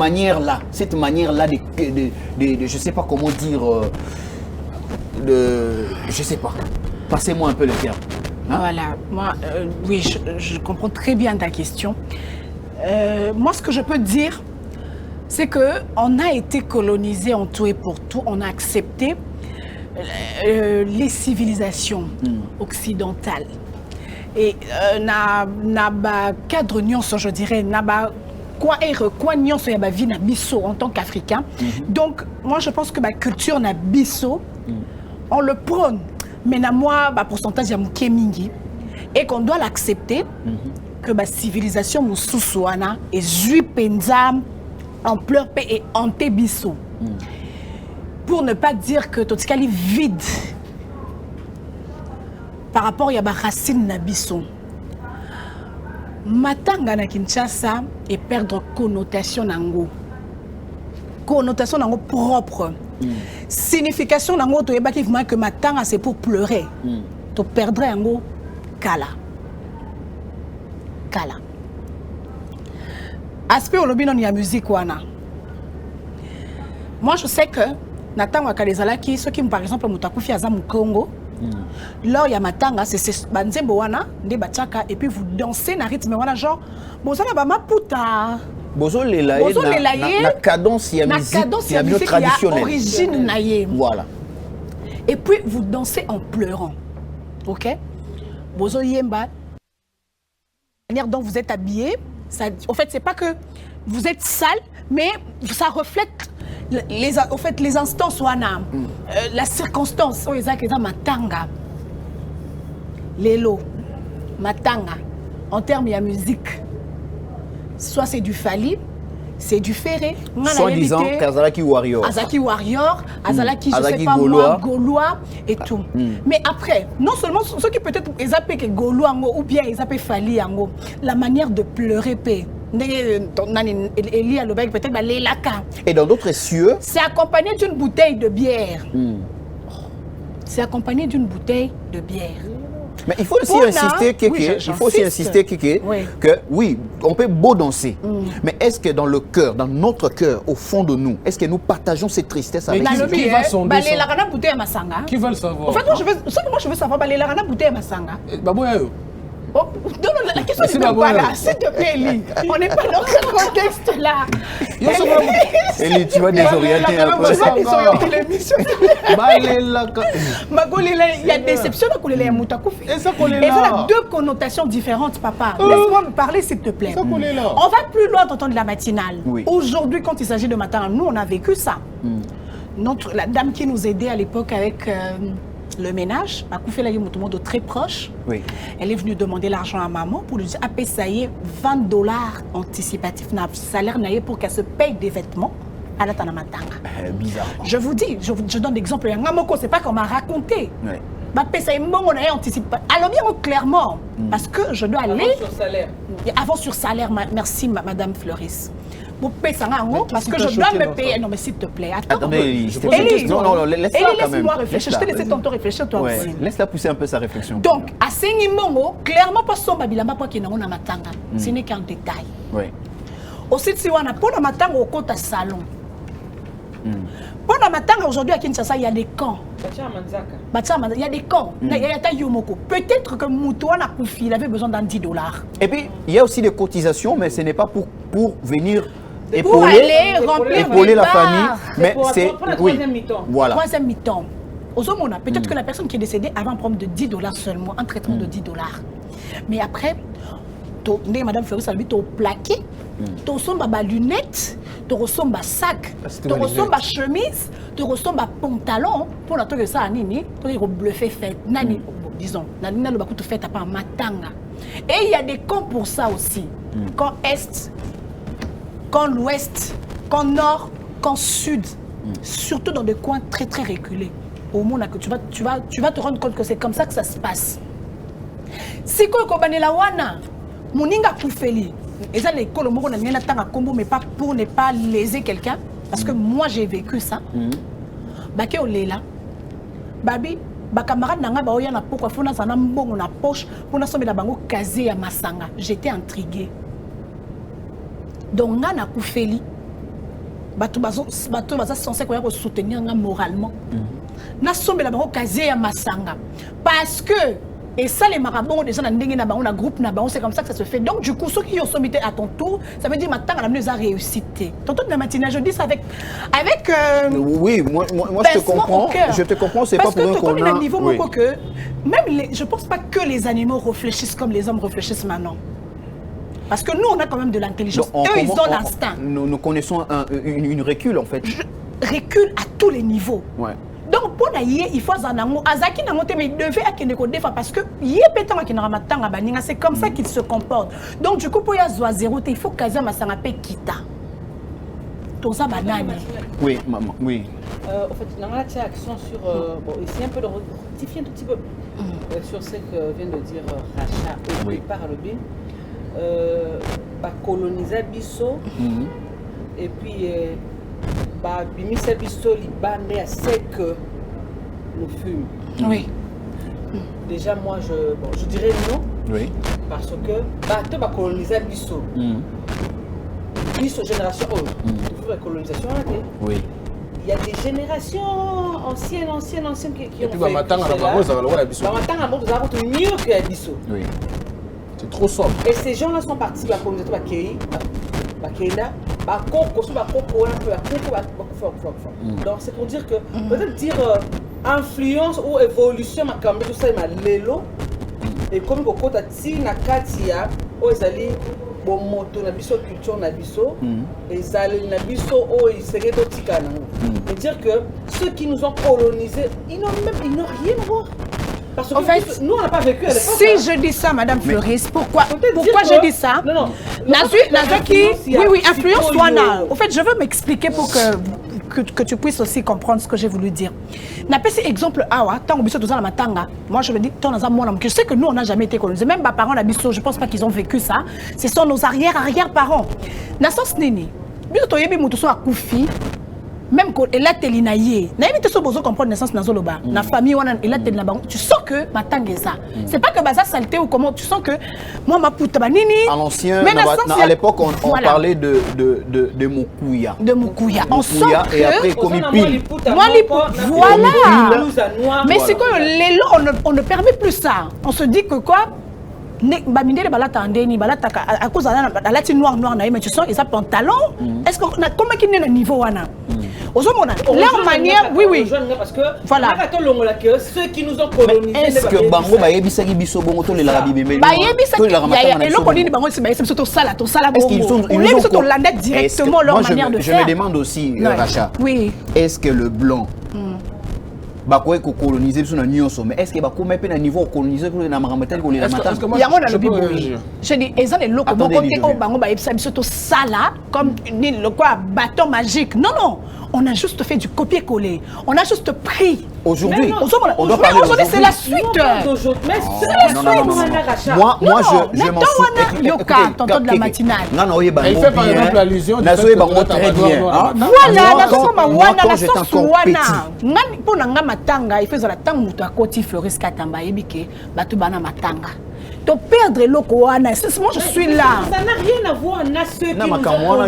cette manière-là de je sais pas comment dire, je sais pas. Passez-moi un peu le terme. Hein? Voilà, moi, oui, je comprends très bien ta question. Moi, ce que je peux dire, c'est qu'on a été colonisé en tout et pour tout, on a accepté les civilisations occidentales. Et na cadre nyonso, je dirais, na quoi nyonso ya ba vie na biso en tant qu'Africain. Donc, moi, je pense que ma culture na biso, on le prône. Mais na moi, pourcentage ya muke mingi, et qu'on doit l'accepter que la civilisation moussousouana est zui penzam ampleur et antébisso. Pour ne pas dire que tout ce qui est vide par rapport à la racine nabisso. Matanga na Kinshasa et perdre connotation nango. Connotation nango propre. Signification nango to yeba que matanga c'est pour pleurer. To perdre nango kala. Kala. Aspect au lobby non y a musique wana. Moi je sais que natanga kalezalaki ceux qui par exemple mutakufi azamu Congo. Lors il y a matanga c'est banzembo wana nde bataka et puis vous dansez na rythme wana genre bozala ba maputa. Bozo lelaye na cadence ya musique traditionnelle. Origine naye. Voilà. Et puis vous dansez en pleurant. OK? Bozo yemba la manière dont vous êtes habillé, ça, en fait, c'est pas que vous êtes sale, mais ça reflète les instances la circonstance. Matanga, Lelo, Matanga, en termes de musique, soit c'est du Fali, c'est du Ferré. Soit disant Kazalaki Warrior. Azaki Warrior, Azalaki, je sais pas moi, Gaulois et tout. Mais après, non seulement ceux qui peut-être ils appellent que Gaulois ou bien ils appellent Fali, la manière de pleurer, et dans d'autres cieux, c'est accompagné d'une bouteille de bière. C'est accompagné d'une bouteille de bière. Mais il faut aussi insister, que oui, on peut beau danser. Mais est-ce que dans le cœur, dans notre cœur, au fond de nous, est-ce que nous partageons cette tristesse avec qui va sonder ça? Qui veut le savoir? En fait, moi je veux savoir, la bouteille Masanga. Oh, non, la question n'est pas là. S'il te plaît, Eli. On n'est pas dans ce contexte-là. Eli, tu vas désorienter un peu. Tu vas désorienter l'émission. Il y a déception dans Kouléla et Moutakoufi. Et ça a deux connotations différentes, papa. Laisse-moi me parler, s'il te plaît. On va plus loin d'entendre la matinale. Aujourd'hui, quand il s'agit de matin, nous, on a vécu ça. La dame qui nous aidait à l'époque avec... le ménage, de très proche, elle est venue demander l'argent à maman pour lui dire ça y est, $20 anticipatifs na salaire pour qu'elle se paye des vêtements à la Tanamatanga. Bizarre. Je vous dis, je donne l'exemple. C'est pas qu'on m'a raconté. Alors bien clairement, parce que je dois aller... Avant sur salaire. Avant sur salaire, merci Madame Fleuris. vous payez ça parce que je dois me payer. Non, mais s'il te plaît, attends. Attendez, non, laisse-moi réfléchir. Je te laisse ton temps réfléchir, toi aussi. Laisse-la pousser un peu sa réflexion. Donc, à Sengimongo, clairement, pas son babilamba pour qu'il y ait un matanga. Ce n'est qu'un détail. Oui. Aussi, si on a pour le matanga au compte à salon. Pour le matanga, aujourd'hui à Kinshasa, il y a des camps. Il y a des camps. Il y a des Yomoko. Peut-être que Moutouana Koufi, il avait besoin d'un $10. Et puis, il y a aussi des cotisations, mais ce n'est pas pour venir pour aller remplir la famille. Mais c'est pour la troisième mi-temps. Voilà. Troisième mi-temps. Peut-être que la personne qui est décédée avait un problème de $10 seulement, un traitement de $10. Mais après, Madame Fleury, ça lui a plaqué. Tu ressembles à lunettes, tu ressembles à sac, tu ressembles à chemise, tu ressembles à pantalon. Pour la que ça, Nini, tu es bluffé fait. Nani, disons, Nani, le bakou fait à part matanga. Et il y a des camps pour ça aussi. Camp Est, camp Ouest, camp Nord, camp Sud. Surtout dans des coins très très reculés. Au monde que tu vas te rendre compte que c'est comme ça que ça se passe. Si quoi la wana, moninga koufeli. Et ça, les colomos, on a mis un temps à combo, mais pas pour ne pas léser quelqu'un. Parce que moi, j'ai vécu ça. Baké au lela. Babi, camarade nanga ba oya na poko fona sana mbongo na poche pour na sommer la bango kazé ya masanga. J'étais intriguée. Donc nga na koufeli. Bato baza censé quoi soutenir nga moralement. Na sommer la bango kazé ya masanga. Parce que et ça, les marabouts, déjà, on a un groupe, c'est comme ça que ça se fait. Donc, du coup, ceux qui ont sommité à ton tour, ça veut dire que maintenant, on a réussi. Tantôt de la matinée, je dis ça avec oui, moi je te comprends. Je te comprends, c'est pas pour un qu'on a... niveau que même je pense pas que les animaux réfléchissent comme les hommes réfléchissent maintenant. Parce que nous, on a quand même de l'intelligence. Eux, ils ont l'instinct. Nous connaissons une recul, en fait. Recul à tous les niveaux. Ouais. Donc, pour naïe, il faut zanango. Azaki n'a monté, mais il devait acquérir des fois parce que il est pétant qui n'a pas c'est comme ça qu'il se comporte. Donc, du coup, pour y avoir zéro, il faut qu'Azia Massangape quitte. Tout ça, banane. Oui, maman, oui. En fait, dans la action sur. Bon, essayer un peu de rectifier un tout petit peu sur ce que vient de dire Racha au départ à l'objet. Coloniser Bisso et puis. Bimisa biso libande à sec le fume. Oui. Déjà moi je dirais non. Oui. Parce que bateau va coloniser biso. Biso génération la colonisation là. Oui. Il y a des générations anciennes qui ont fait. Mieux que biso. Oui. C'est trop sombre. Et ces gens-là sont partis la colonisation Bakenda. Donc c'est pour dire que peut-être dire influence ou évolution ma tout ça ma lelo et comme beaucoup tati na katia ozali bon moto na biso culture na biso et zali na biso o isere dotika na et dire que ceux qui nous ont colonisés ils n'ont rien à voir. Parce que en fait, nous on n'a pas vécu à l'époque. Si je dis ça, Madame Fleuris, pourquoi je dis ça? Non. Oui, influence toi là. En fait, je veux m'expliquer pour que tu puisses aussi comprendre ce que j'ai voulu dire. N'a-pas cet exemple awa, tant que dans la matanga. Moi je me dis je sais que nous on n'a jamais été colonisés. Même mes parents n'habitent, je pense pas qu'ils ont vécu ça. Ce sont nos arrière-parents. N'a sens nini. Biso toyebi mutu so akufi. Même quand elle a telinaye, n'importe qui besoin comprendre naissance dans zoloba, na famille wana elle a telina bango, tu sens que matangeza. C'est pas que baza saleté ou comment, tu sens que moi ma puta banini. À l'ancien, à l'époque on parlait de Moukouya. De Moukouya. On sent que et après Komipil. Voilà. Mais c'est que les lots on ne permet plus ça. On se dit que quoi? Bamindé balata andeni balata à cause de la noir mais tu sens ils ont pantalon. Est-ce qu'on a comment qu'il est le niveau wana? Leur manière, oui. Parce que voilà. Ceux qui nous ont colonisés. Est-ce que Bango va yebisaki biso bongo to les larabi mais est-ce qu'ils sont directement leur manière de faire? Je me demande aussi, Racha. Oui. Est-ce que le blanc bakoye ko coloniser biso na nyonso mais est-ce que bakoma pe na niveau coloniser pour na makamata ko les matanga je dis ils ont les locaux côté au bango ba yebisa biso to sala comme le quoi bâton magique non on a juste fait du copier-coller. On a juste pris. Aujourd'hui, on doit parler aujourd'hui, c'est la suite. Mais c'est la suite. Moi, je m'en souviens. Yoka, tonton de la matinale. Il fait par exemple allusion du fait que très bien. Voilà, quand j'étais encore petit. Pour nga matanga, il faisait la tang muta koti Floris Katamba ebike, batu bana matanga. De perdre l'Okoana, moi je suis là. Ça n'a rien à voir avec ceux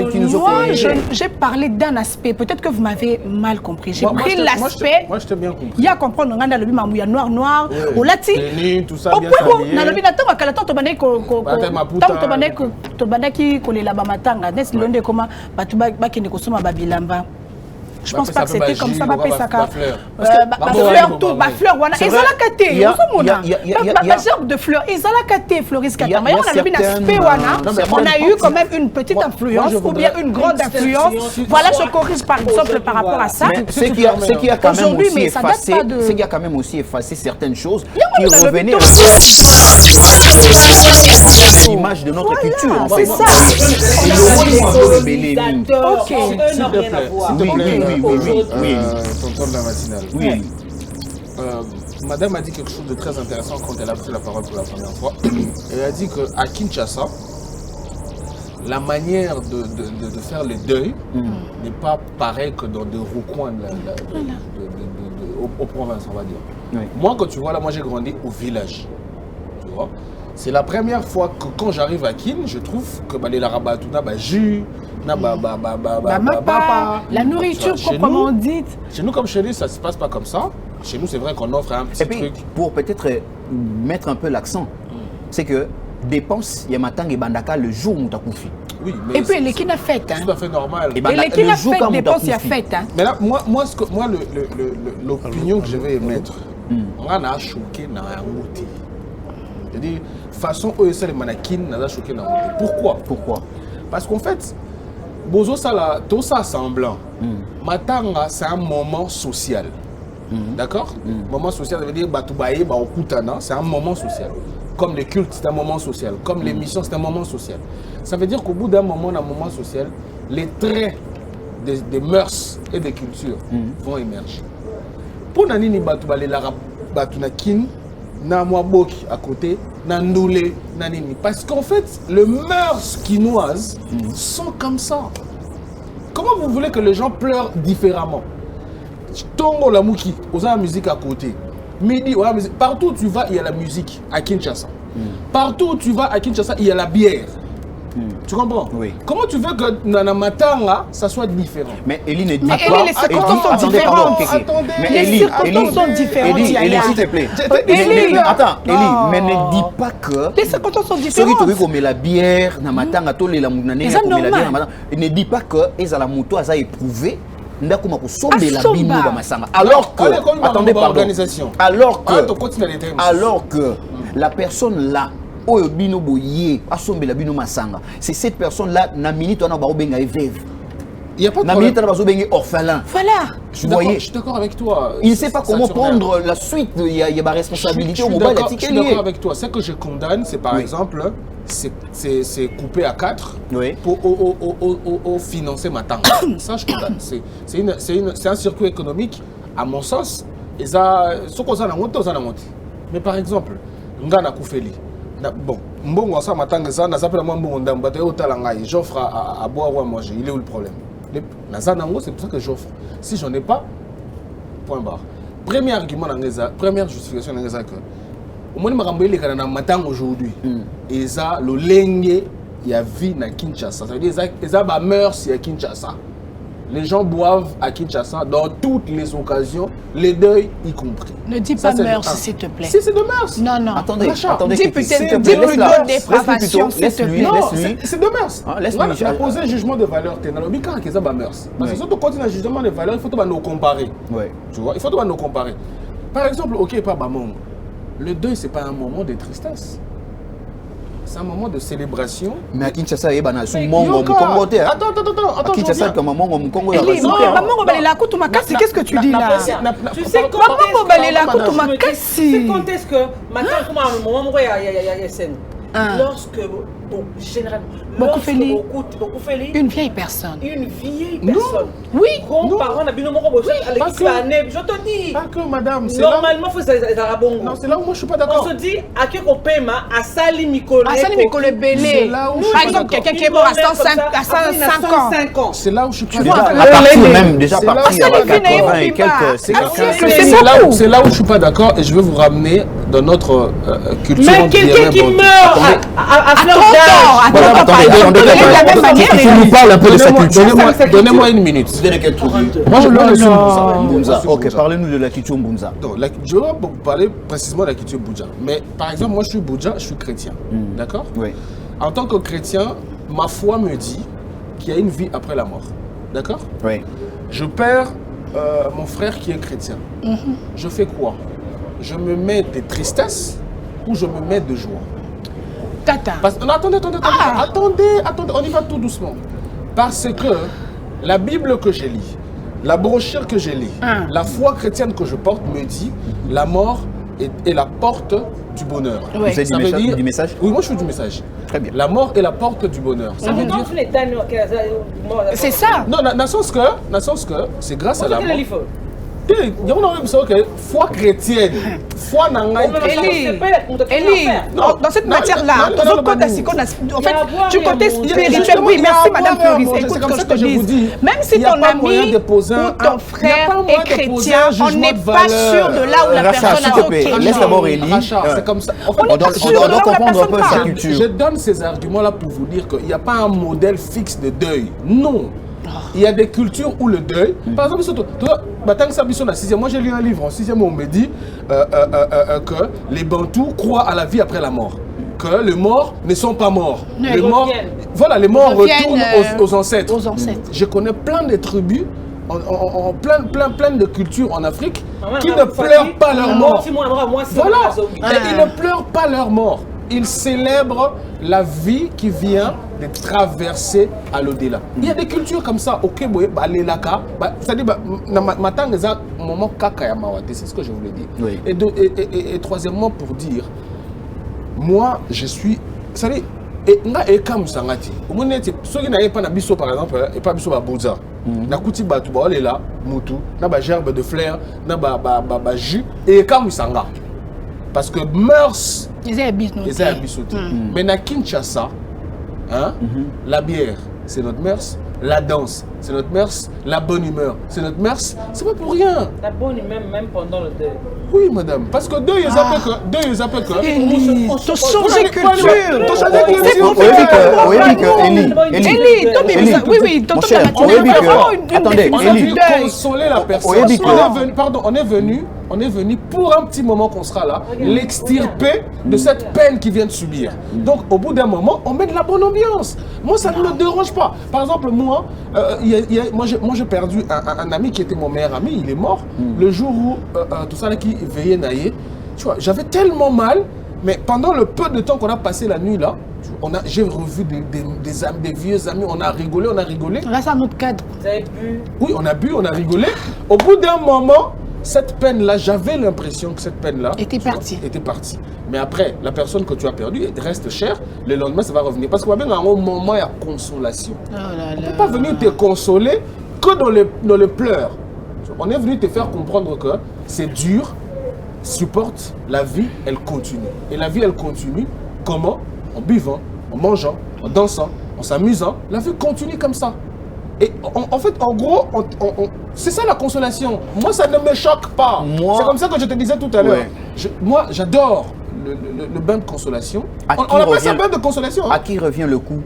qui nous ont Moi, j'ai parlé d'un aspect, peut-être que vous m'avez mal compris. J'ai pris l'aspect. Moi, je t'ai bien compris. Il y a comprendre on a le bimamouya noir, au lati. Tout ça bien habillé. Na lobi na tango kala tanto banai ko tanto banai ko to banaki ko lela ba matanga. N'est-ce londe comment batu ba kende ko soma ba bilamba. Je pense pas que c'était comme ça, ma pesaka. Fleur, tout, fleur, voilà. Et ça l'a caté. Il y a genre de fleurs. Et ça l'a caté, Floris Katamba. On a vu l'aspect, on a eu quand même une petite influence ou bien une grande influence. Voilà, je corrige par exemple par rapport à ça. C'est qu'il y a quand même aussi effacé, c'est qu'il y a quand même aussi effacé certaines choses qui revenaient à l'image de notre culture. C'est ça. Oui. Tonton de la matinale. Oui. Madame a dit quelque chose de très intéressant quand elle a pris la parole pour la première fois. Elle a dit qu'à Kinshasa, la manière de faire le deuil n'est pas pareille que dans des recoins aux provinces, on va dire. Oui. Moi, quand tu vois là, moi j'ai grandi au village. Tu vois, c'est la première fois que quand j'arrive à Kin, je trouve que les Larabatuna, jus, la nourriture proprement dite. Chez nous, comme chez nous, ça ne se passe pas comme ça. Chez nous, c'est vrai qu'on offre un petit truc. Pour peut-être mettre un peu l'accent, c'est que dépense, il y a matin et bandaka le jour où tu as confié. Oui, mais et puis les qui n'a fait. C'est tout à fait normal. Et les qui n'a fait dépense, il y a fait. Mais là, moi l'opinion que je vais émettre, on a choqué dans la route. C'est-à-dire, façon où c'est les mannequins, on a choqué dans la route. Pourquoi? Parce qu'en fait, Bozo Sala, tout ça semblant. Matanga, c'est un moment social. D'accord? Moment social, ça veut dire Batoubaye, Baokutana, c'est un moment social. Comme les cultes, c'est un moment social. Comme les missions, c'est un moment social. Ça veut dire qu'au bout d'un moment social, les traits des mœurs et des cultures vont émerger. Pour Nanini Batoubaye, Batounakin, Namwaboki à côté, Nandoulé, Nanini. Parce qu'en fait, les mœurs quinoises sont comme ça. Comment vous voulez que les gens pleurent différemment? Tongo la Mouki, on a la musique à côté. Midi, on a la musique. Partout où tu vas, il y a la musique à Kinshasa. Partout où tu vas à Kinshasa, il y a la bière. Tu comprends? Oui. Comment tu veux que Nana Matanga, ça soit différent? Mais Elie ne dit pas. Les circonstances sont différentes. Mais les circonstances sont différentes. Elie, s'il te plaît. Attends, Elie, mais ne dis pas que. Les circonstances sont différentes. Ceux qui ont la bière, Namatanga, tous les lamounanés, ne dis pas que Ezala Mouto a éprouvé. Alors que, attendez, pardon. Alors que la personne là, c'est cette personne là, na minute on a baobenga veuve. Il n'y a pas de problème. Orphelin. Voilà. Je suis d'accord avec toi. Il ne sait pas comment prendre la suite. Il y a ma responsabilité au mobile. Je suis d'accord avec toi. Ce que je condamne, c'est par exemple, c'est coupé à 4 pour financer ma tante. Ça, je condamne. C'est un circuit économique, à mon sens. Mais par exemple, Ngana Koufeli. Bon, j'offre à boire ou à manger. Il est où le problème? C'est pour ça que j'offre. Si j'en ai pas, point barre. Premier argument, première justification, c'est que au moins, je aujourd'hui. Et ça, le lengue, il y a vie à Kinshasa. Ça veut dire que ça va mœurs à Kinshasa. Les gens boivent à Kinshasa dans toutes les occasions, les deuils y compris. Ne dis pas mœurs, s'il te plaît. Si, c'est de mœurs. Non, non. Attendez. Dis peut-être de dépravation, s'il te plaît. Non, c'est de mœurs. On a posé un jugement de valeur. Parce que si on continue un jugement de valeur, il faut nous comparer. Tu vois, il faut nous comparer. Par exemple, ok, pas Bamon. Le deuil, ce n'est pas un moment de tristesse. C'est un moment de célébration. Mais à Kinshasa, il y a un mongo Congo. Attends. Kinshasa, comme un mongo Congo. Qu'est-ce que tu dis là? Tu sais quand est-ce que maintenant, comment à un moment, il y a scène. lorsque, généralement, beaucoup fait une vieille personne. Une vieille personne. Oui. Grands-parents, je te dis. Pas que madame, normalement, il faut que bongo. Non, c'est là où moi je suis pas d'accord. On se dit, à qui on paie, à Sali Mikole. À Sali Mikole Belé. Par exemple, quelqu'un qui est mort à 105 ans. C'est là où je suis pas d'accord. Déjà parti à 80 et quelques. C'est là où je suis pas d'accord et je veux vous ramener dans notre culture. Mais quelqu'un qui meurt à fleur d'âge. Attendez, tu nous parles un peu de sa culture. Donnez-moi une minute. Vous êtes de quelle tribu? Moi je viens de Mbunza. Ok, parlez-nous de la culture Mbunza. Je vais vous parler précisément de la culture Boudja. Mais par exemple, moi je suis Boudja, je suis chrétien. D'accord? Oui. En tant que chrétien, ma foi me dit qu'il y a une vie après la mort. D'accord? Oui. Je perds mon frère qui est chrétien. Je fais quoi? Je me mets de tristesse ou je me mets de joie? Tata. Attendez, on y va tout doucement. Parce que la Bible que j'ai lis, la brochure que j'ai lis, la foi chrétienne que je porte me dit la mort est la porte du bonheur. Oui. Vous êtes du message? Oui, moi je suis du message. Très bien. La mort est la porte du bonheur. Ça veut dire... C'est ça. Non, dans le sens que c'est grâce à la mort. Il y a une foi chrétienne. Foi nangai. Elie, dans cette matière-là, en fait, du côté spirituel, oui, merci Madame Floris. Écoute, comme je te dis, même si ton ami ou ton frère est chrétien, on n'est pas sûr de là où la personne a été. Laisse d'abord Elie. C'est comme ça. On doit comprendre un peu sa culture. Je donne ces arguments-là pour vous dire qu'il n'y a pas un modèle fixe de deuil. Non. Il y a des cultures où le deuil, par exemple, moi j'ai lu un livre en 6e où on me dit que les Bantous croient à la vie après la mort, que les morts ne sont pas morts. Les morts retournent aux ancêtres. Je connais plein de tribus, plein de cultures en Afrique qui ne pleurent pas leur mort. Voilà, ils ne pleurent pas leur mort. Ils célèbrent la vie qui vient de traverser à l'au-delà. Il y a des cultures comme ça. Ok, c'est-à-dire, moment c'est ce que je voulais dire. Oui. Et troisièmement, pour dire, moi, je suis. C'est-à-dire, et comme ça, ceux qui n'avaient pas de par exemple, et pas biso à Bouza. Na kuti batu ba olela mutu na ba gerbe de fleurs na ba jus et comme ça. Parce que mœurs, ils habitent. Mais à Kinshasa, hein, la bière, c'est notre mœurs. La danse, c'est notre mœurs. La bonne humeur, c'est notre mœurs. C'est pas pour rien. La bonne humeur, même pendant le deuil. Oui, madame. Parce que deux, ils appellent que. Elie, tu changes de culture. Attendez, on a vu consoler la personne. On est venu pour un petit moment qu'on sera là, l'extirper de cette peine qu'il vient de subir. Donc, au bout d'un moment, on met de la bonne ambiance. Moi, ça ne me dérange pas. Par exemple, moi, j'ai perdu un ami qui était mon meilleur ami. Il est mort le jour où tout ça là qui veillait naïe. Tu vois, j'avais tellement mal, mais pendant le peu de temps qu'on a passé la nuit là, j'ai revu des vieux amis, on a rigolé. Là, c'est un autre cadre. Vous avez bu? Oui, on a bu, on a rigolé. Au bout d'un moment, cette peine-là, j'avais l'impression que cette peine-là était partie. Mais après, la personne que tu as perdue reste chère. Le lendemain, ça va revenir. Parce qu'on va bien à un moment, il y a consolation. On ne peut pas venir te consoler que dans le pleurs. On est venu te faire comprendre que c'est dur, supporte, la vie, elle continue. Et la vie, elle continue comment? En buvant, en mangeant, en dansant, en s'amusant. La vie continue comme ça. Et en fait, en gros, c'est ça la consolation. Moi, ça ne me choque pas. C'est comme ça que je te disais tout à l'heure. Ouais. Moi, j'adore le bain de consolation. On appelle ça bain de consolation. À qui revient le coût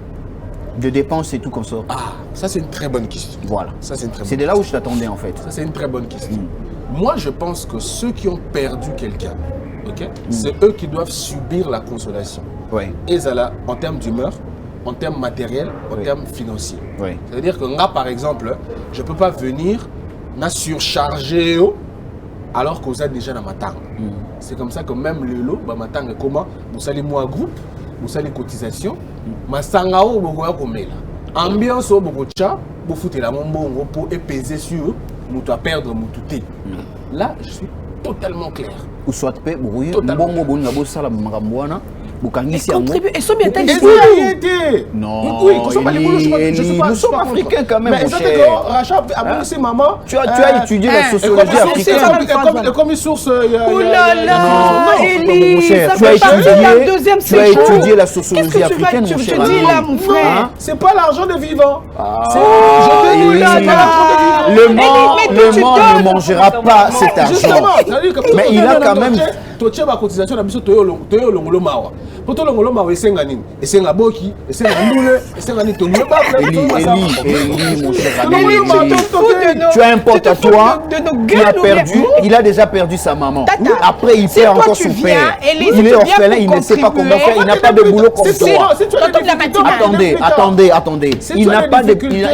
de dépenses et tout qu'on sort? Ah, ça c'est une très bonne question. Voilà. C'est de là où je t'attendais en fait. Ça c'est une très bonne question. Moi, je pense que ceux qui ont perdu quelqu'un, c'est eux qui doivent subir la consolation. Ouais. Et ça là, en termes d'humeur, en termes matériels, en termes financiers. Oui. C'est-à-dire que moi, par exemple, je ne peux pas venir surcharger alors que vous êtes déjà dans ma tang. C'est comme ça que même le lot, ma tang est comment? Vous allez moi groupe, vous allez cotisation, ma sangao, vous allez comme là. Ambiance, vous allez vous foutre la bonbon pour épaiser sur nous à perdre mon touté. Là, je suis totalement clair. Ou soit pe brouillé, bongo bonga bossa la maramboana. Bukangisi Contribue. Et ça, bien Non, oui, nous sommes africains quand même, mon cher. Rachat a laissé maman. Tu as étudié la sociologie africaine. Comme une source. Oh là là, Elie, ça tu as fait partie de la deuxième tu as séjour. étudié la sociologie africaine, mon Qu'est-ce que cher. tu dis là, mon frère? C'est pas l'argent des vivants. Le monde ne mangera pas cet argent. Justement, mais il a quand même. Tu as ma cotisation à Toyo Mawa. Pour toi, le Mawa, c'est un et c'est un boki, et c'est un boule, et c'est un Eli, mon cher ami. Tu as un pote à toi qui a perdu, il a déjà perdu sa maman. Après, il perd encore son père. Il est orphelin, il ne sait pas comment faire, il n'a pas de boulot comme toi. Attendez. Il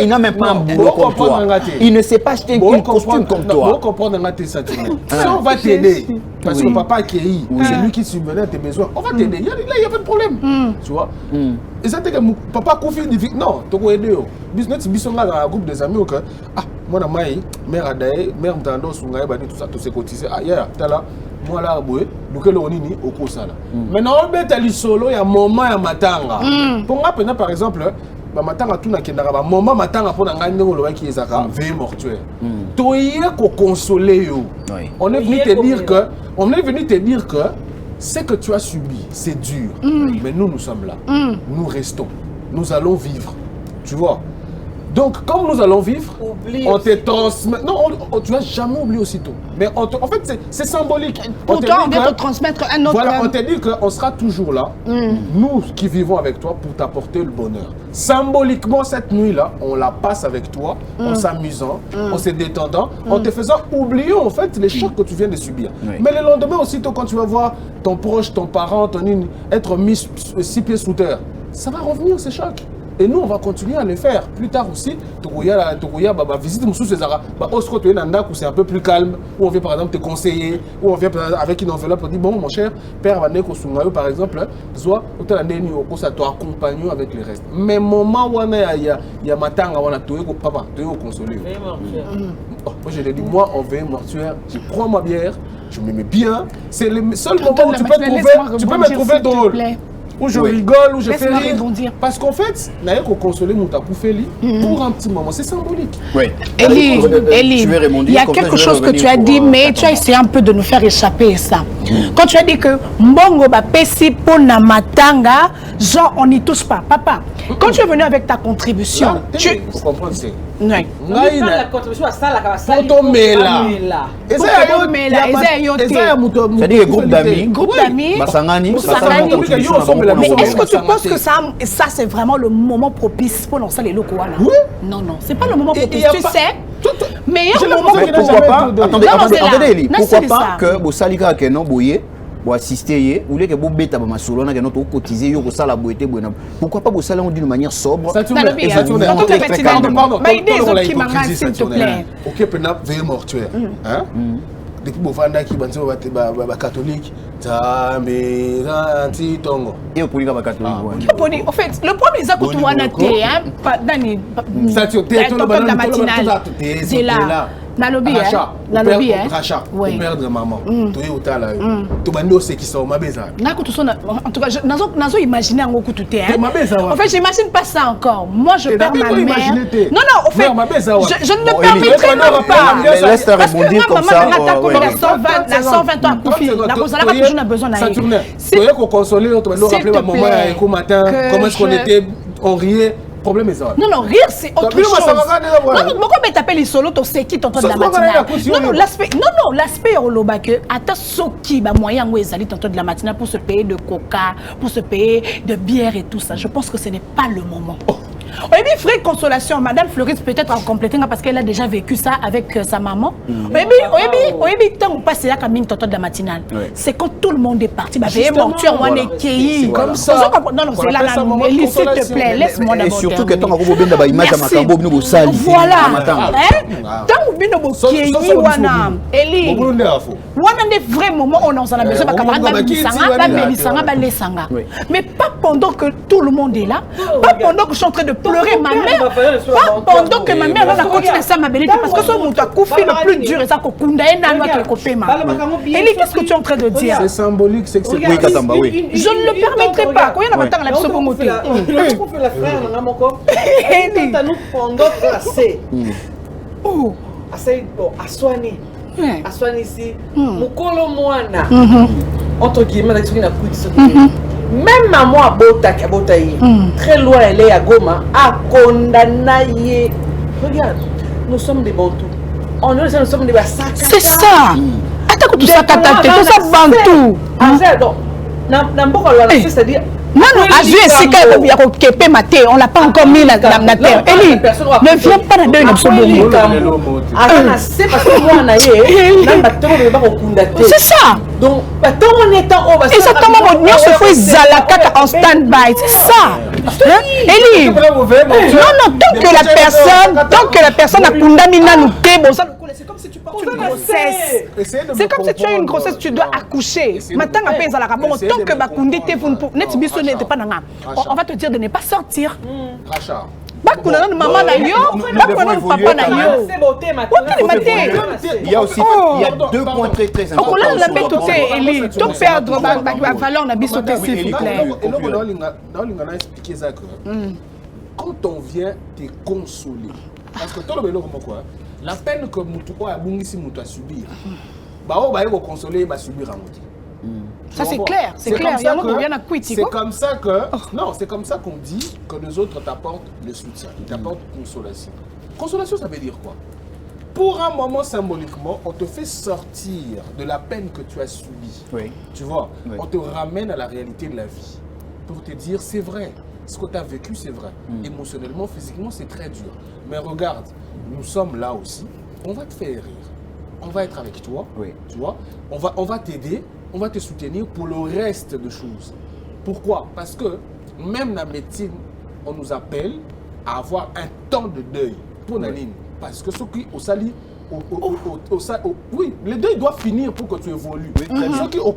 n'a même pas un boulot comme toi. Il ne sait pas acheter un costume comme toi. Si on va t'aider, parce que papa qui c'est lui qui subvenait à tes besoins, on va t'aider. Là, il n'y a pas de problème. Tu vois? Et ça, que papa confie non, tu peux aider. Business, dans un groupe des amis, moi, mère Adaye, mère Mtando, Sungaye, tout ça, tout se cotiser. Ah, yeah, t'as là. Moi là, donc le onini au Kosala. Maintenant, on met à solo, il y a un moment à Matanga. Pour moi, par exemple, matanga tout na kendaka ba moment matanga pour nga ndeko lo qui ezaka veille mortuaire. Toye ko consoler yo. On est venu te dire que ce que tu as subi, c'est dur. Mais nous sommes là. Nous restons. Nous allons vivre. Tu vois? Donc, comme nous allons vivre, on te transmet. Non, tu vas jamais oublier aussitôt. Mais en fait, c'est symbolique. Pour toi, on vient te transmettre un autre. Voilà, on te dit qu'on sera toujours là, nous qui vivons avec toi, pour t'apporter le bonheur. Symboliquement, cette nuit-là, on la passe avec toi, en s'amusant, en se détendant, en te faisant oublier en fait les chocs que tu viens de subir. Mais le lendemain, aussitôt, quand tu vas voir ton proche, ton parent, être mis 6 pieds sous terre, ça va revenir ces chocs. Et nous, on va continuer à le faire. Plus tard aussi, visite c'est un peu plus calme, où on vient par exemple te conseiller, où on vient avec une enveloppe, on dit bon, mon cher père, par exemple, soit accompagner avec le reste. Mais moment où il y a matanga, on a papa, tu es consolé. Moi, je l'ai dit, moi, en veille mortuaire, je prends ma bière, je me mets bien. C'est le seul moment où tu peux me trouver drôle. Où je rigole, où je fais rire. Parce qu'en fait, il y a consoler mon tapoufeli pour un petit moment. C'est symbolique. Oui. Elie, il y a quelque chose que tu as dit, mais tu as essayé un peu de nous faire échapper ça. Quand tu as dit que Mbongo ba pesi pour na matanga, genre on n'y touche pas. Papa, quand tu es venu avec ta contribution, tu faut comprendre c'est. Oui. La contribution à ça, la c'est-à-dire groupe d'amis, Masangani. Mais est-ce que tu penses que ça c'est vraiment le moment propice pour lancer les locaux? Oui. Non, c'est pas le moment propice. Tu sais, mais il y a un moment propice. Pourquoi pas? Attendez, pourquoi pas que vous salika que non boyer? Pour assister, vous voulez que vous bêta ma solo, na que notre cotiser, yo ça la boité, pourquoi pas vous salez d'une manière sobre? Ça tourne. Pardon. Mais des autres qui m'arrêtent, s'il te plaît. Ok, pena veille mortuaire. Hein? Depuis Bovanda qui bantu ba catholique, ça mais anti tongo. Et pour les catholiques. En fait, le problème c'est que tu as naté, hein, pas dani. Ça tu es tout la matinale. C'est là. Nalobi, hein. Rachat. Pour perdre maman. Tu es au tala. Tu bandes ceux qui sont ma beza. En tout cas, nazo imaginer en coup tout hein. En fait, j'imagine pas ça encore. Moi, je perds ma mère. Non, en fait, je ne me permettrai même pas. Laisse ta rebondir comme ça. La 120 ans à Koufi. La Rosala pas toujours besoin d'aller. Tu es qu'on consoler, tu vas rappeler ma maman à matin. Comment est-ce qu'on était, on riait. Problème est ça. Non, rire c'est autre chose. Non, pourquoi tu t'appelles les solos, tu sais qui t'entend de la matinale. Non, l'aspect au loba que ata soki ba moyen où ils allaient t'entendre de la matinale pour se payer de coca, pour se payer de bière et tout ça. Je pense que ce n'est pas le moment. Oui, frère consolation, Madame Fleuriste peut-être en compléter parce qu'elle a déjà vécu ça avec sa maman. Oui, tant on passe là quand même de la matinale. C'est quand tout le monde est parti. Bah, mortuaire, on est cueilli. Comme ça. Non, c'est là, Elie, s'il te plaît, laisse-moi d'abord. Et surtout que tant qu'on a une image à Makambo, nous sali. Voilà. Tant qu'on a cueilli, wana. Elie. On a des vrais moments où on a besoin de camarades, mais pas pendant que tout le monde est là. Pas pendant que je suis en train de pleurer ma mère. Pas pendant que ma mère va continuer ça ma belle parce que son moto a coupé le plus dur et ça kokunda et na loi que kopema. Eli, qu'est-ce que tu es en train de dire? C'est symbolique, c'est que c'est Oui, Katamba, oui. Je ne le permettrai pas. Quand il y a un la biso pour moto. On fait la frère na moko. Eli. Tant nous pendant assez. Oh. Assez bon, aswani. Aswani ici. Mukolo mwana. Entre guillemets, la question n'a plus de ce même maman à Botaï, très loin, elle est à Goma, a condamné. Regarde, nous sommes des Bantous. Nous sommes des Bassaka. C'est ça. Attends que tout ça, tout ça, Bantou. C'est-à-dire. Non, à jouer c'est qu'il y a un maté, on l'a pas encore mis la terre. Eli, ne viens pas dans une absolue. C'est ça. Donc, et ça tombe au se fait Zalaka en stand-by. C'est ça. Eli, non, tant que la personne a condamné nous c'est comme si tu portes une grossesse. C'est comme si tu as une grossesse, tu dois accoucher. Maintenant, après, tant que Bakundi n'était pas dans on va te dire de ne pas sortir. Bakuna maman na yo, bakuna papa na yo. Il y a aussi deux points très importants. On l'a fait tout Eli, tout perdre la valeur na bisoté s'il vous plaît. Quand on vient te consoler, parce que tout le monde quoi, la peine que Moutou a subir, bah on va consoler, va subir à moitié. Ça c'est clair, c'est clair. C'est comme ça que non, c'est comme ça qu'on dit que les autres t'apportent le soutien, ils t'apportent consolation. Consolation, ça veut dire quoi? Pour un moment symboliquement, on te fait sortir de la peine que tu as subie. Oui. Tu vois, oui. On te ramène à la réalité de la vie pour te dire c'est vrai. Ce que tu as vécu, c'est vrai. Émotionnellement, physiquement, c'est très dur. Mais regarde, nous sommes là aussi. On va te faire rire. On va être avec toi. Oui. Tu vois, on va t'aider. On va te soutenir pour le reste de choses. Pourquoi? Parce que même la médecine, on nous appelle à avoir un temps de deuil pour Nanine. Parce que ceux qui au sali, oui, le deuil doit finir pour que tu évolues. Ceux qui au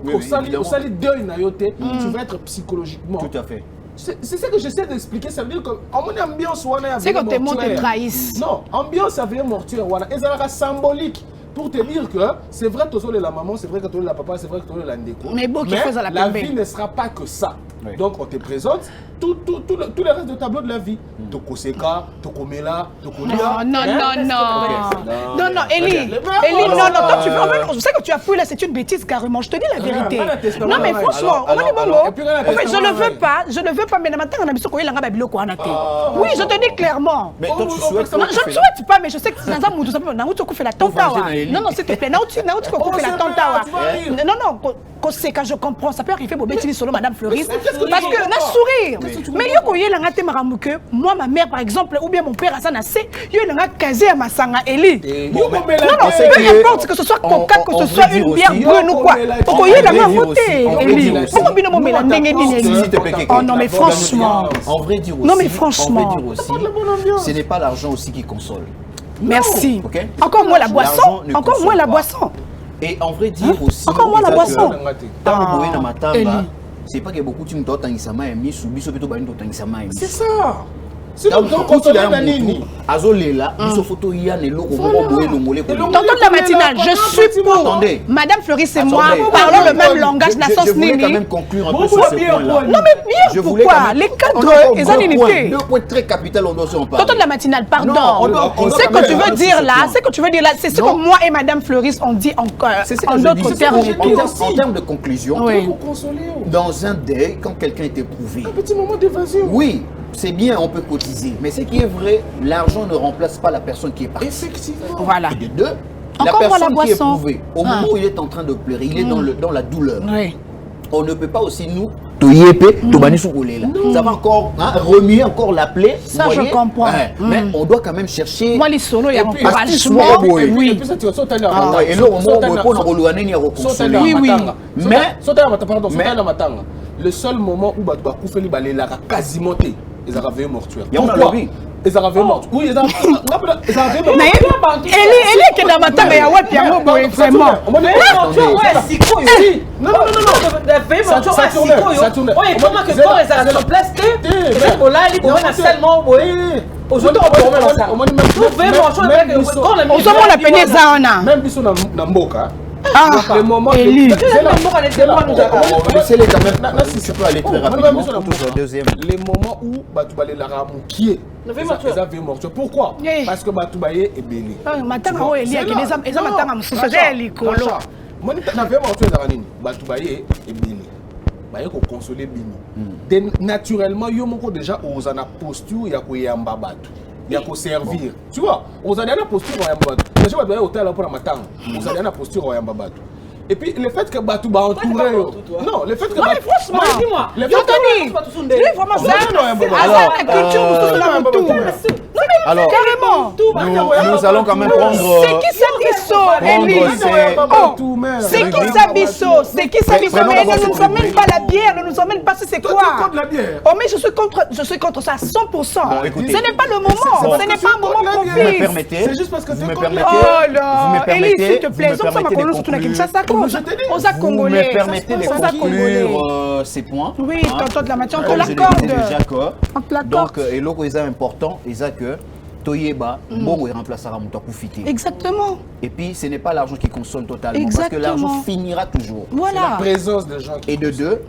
sali deuil nayote, tu vas être psychologiquement. Tout à fait. C'est ça que j'essaie d'expliquer. Ça veut dire que mon ambiance, c'est que tes mots te trahissent. Non, ambiance avec mortuaire, et ça va être symbolique. Pour te dire que c'est vrai que tu as la maman, c'est vrai que tu as la papa, c'est vrai que tu as la ndeko. Mais la vie ne sera pas que ça. Oui. Donc on te présente tout le reste du tableau de la vie. Tokoseka, Tokomela, Tokolia. Non, Eli, non, toi tu veux, je sais que tu as fouillé là, c'est une bêtise carrément, je te dis la vérité. Non mais franchement, je ne veux pas, mais maintenant on a mis ce qu'on a babilo quoi en oui, je te dis clairement. Mais toi tu souhaites. Je ne souhaite pas, mais je sais que c'est un moutou, ça fait la tontawa. Non, s'il te plaît, fait la tontawa. Non, c'est quand je comprends, ça peut arriver pour bêtiser solo Madame Fleuris, parce que na sourire. Mais yo y a ngate maramuke, moi ma mère par exemple ou bien mon père a ça nassé, yo nga casé à Masanga Eli. Non, peu importe que ce soit coca, que ce soit une bière brune ou quoi. Pourquoi y a nga voté Eli? Pourquoi bino mo mela ndenge nini? Oh non mais franchement. En vrai dire aussi. Non mais franchement. Ce n'est pas l'argent aussi qui console. Merci. Encore moins la boisson. Encore moins la boisson. Et en vrai dire aussi. Encore moins la boisson. C'est pas que beaucoup de gens c'est ça. C'est comme Azolela, photo la matinale, je suis pour. Madame Fleuris et moi parlons le même langage. Je voulais quand même conclure un peu sur ce point-là. Non mais bien, pourquoi? Les cadres, ils ont unité. Deux points très capital, on doit s'en parler. Tonton de la matinale, pardon. Ce que tu veux dire là, c'est ce que moi et Madame Fleuris on dit en d'autres termes. En termes de conclusion, dans un deuil, quand quelqu'un est éprouvé. Un petit moment d'évasion. Oui. C'est bien, on peut cotiser. Mais ce qui est vrai, l'argent ne remplace pas la personne qui est partie. Effectivement. Voilà. Et de deux, la personne qui est éprouvée, au moment où il est en train de pleurer, il est dans la douleur. Oui. On ne peut pas aussi nous, ça va encore remuer, encore l'appeler. Ça, je comprends. Mais on doit quand même chercher. Moi, les solos, il y a un oui. Et là, mais le seul moment où Bakoufeli balé la quasiment ils avaient mortuaire. Pourquoi? Ils avaient mort. Oui, ils avaient mort. Mais elle qui est dans ma table, elle a piano, vraiment. Non. Ça tournait. Oui, comment que corps est à la place que là, il y a seulement aujourd'hui on se montre la peine ça même biso na mboka. Le moment Eli. Laissez-les quand même. Si tu peux aller très rapidement. Deuxième. Les moments où Batoubalé la ramoukié. Ils avaient mort. Pourquoi? Parce que Batoubalé est béni. Maintenant, Eli, ils ont maintenant à me l'école. Moi, je n'avais pas entendu Zaranini. Batoubalé est béni. Il faut consoler béni. Naturellement, il y a déjà aux ana posture, il y a quoi yamba batu. Il y a quoi servir. Tu vois, aux ana posture au yamba batu. Je vais au hôtel pour la matin. Aux ana posture au yamba batu. Et puis le fait que Batou va entourer. Non, le fait que Batou. Franchement, dis-moi. Le fait que lui, vraiment, c'est la culture. Alors, nous allons quand même prendre. C'est qui ça bisso, Eli? C'est qui ça bisso? C'est qui ça bisso? Mais ne nous emmène pas la bière, ne nous emmène pas, c'est quoi? Oh, mais je suis contre ça à 100%. Ce n'est pas le moment. Ce n'est pas un moment propice. C'est juste parce que vous me permettez. Oh là, Eli, s'il te plaît, ça m'a connu surtout la Kinshasa. Vous me permettez de conclure ces points. Oui, tonton de la matière, on l'accorde. Donc, et l'autre est important, c'est que Toyeba, bon, il remplacera mon Koufité. Exactement. Et puis, ce n'est pas l'argent qui console totalement. Parce que l'argent finira toujours. Voilà. La présence des gens qui. Et de deux,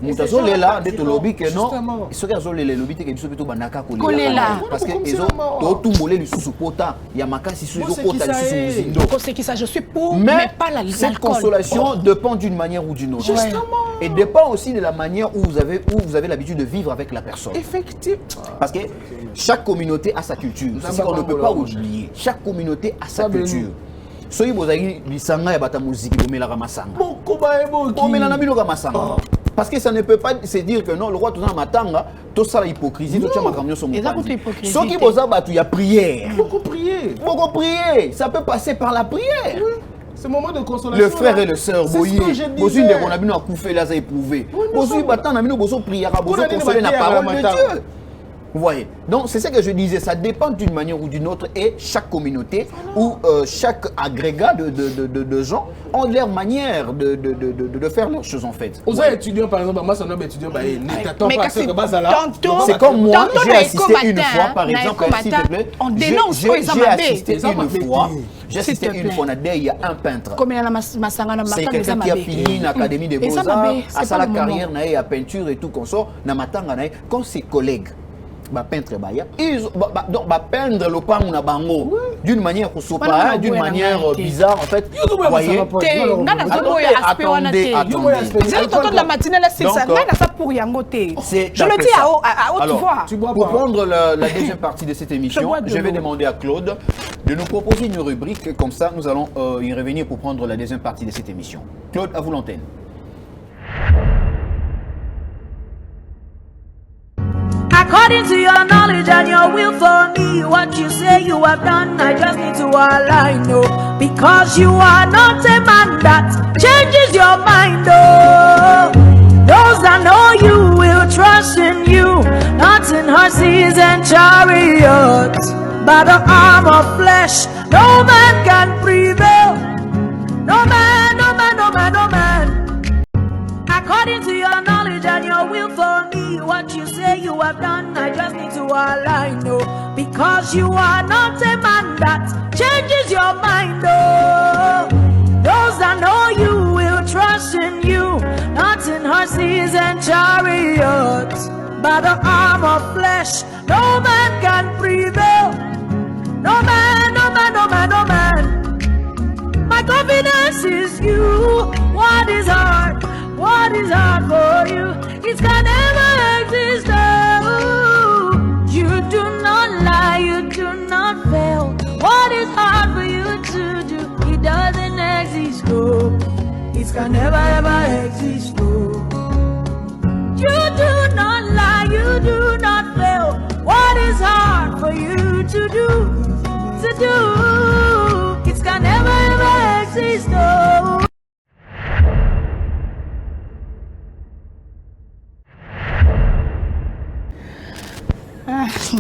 Moutazo est là, d'être lobby que non. Ce qu'ils ont les lobbies, c'est qu'ils sont plutôt banaka collés là. Parce qu'ils ont tout molé le sous-pota. Il y a Makassi sous pota, le sous-zindo. C'est qui ça, je suis pour, mais pas l'alcool. Cette consolation dépend d'une manière ou d'une autre. Justement. Et dépend aussi de la manière où vous avez l'habitude de vivre avec la personne. Effectivement. Parce que chaque communauté a sa culture. C'est ce qu'on ne peut pas oublier. Chaque communauté a sa culture. Soyi bozali lisanga ya bata musique bomela masanga. Bomela na bino masanga. Parce que ça ne peut pas se dire que non, le roi tout ça matanga, tout ça la hypocrisie, tout ça ma camion son hypocrisie. Ce qui boza batu ya prière. Beaucoup prier. Beaucoup prier. Ça peut passer par la prière. Ce moment de consolation. Le frère et le sœur boyé. Bozu de on a bien accouffé là ça éprouvé. Bozu batan na bino bozo prière, bozo consoler la parole de Dieu. Vous voyez. Donc c'est ce que je disais, ça dépend d'une manière ou d'une autre et chaque communauté ou chaque agrégat de gens ont leur manière de faire leurs choses en fait. Aux étudiants par exemple, moi c'est un étudiant, c'est comme moi, j'ai assisté une fois par exemple, s'il te plaît, j'ai assisté une fois, il y a un peintre. C'est quelqu'un qui a fini l'Académie des Beaux-Arts, à sa carrière, il y a peinture et tout qu'on sort, quand ses collègues peintre donc peindre le pan na bango d'une manière d'une manière bizarre en fait. Vous voyez, je le dis à haute voix. Pour prendre la deuxième partie de cette émission, je vais demander à Claude de nous proposer une rubrique, comme ça nous allons y revenir pour prendre la deuxième partie de cette émission. Claude, à vous l'antenne. According to your knowledge and your will for me, what you say you have done, I just need to align, no. Because you are not a man that changes your mind, oh. Those that know you will trust in you, not in horses and chariots. By the arm of flesh, no man can prevail. No man, no man, no man, no man. According to your knowledge and your will for me, what you say you have done, I just need to align, no. Because you are not a man that changes your mind, oh. Those that know you will trust in you, not in horses and chariots. By the arm of flesh, no man can prevail. No man, no man, no man, no man. My confidence is you. What is hard? What is hard for you? It can never exist. Oh, you do not lie, you do not fail. What is hard for you to do? It doesn't exist. Oh, it can never ever exist. Oh, you do not lie, you do not fail. What is hard for you to do? It can never ever exist. Oh.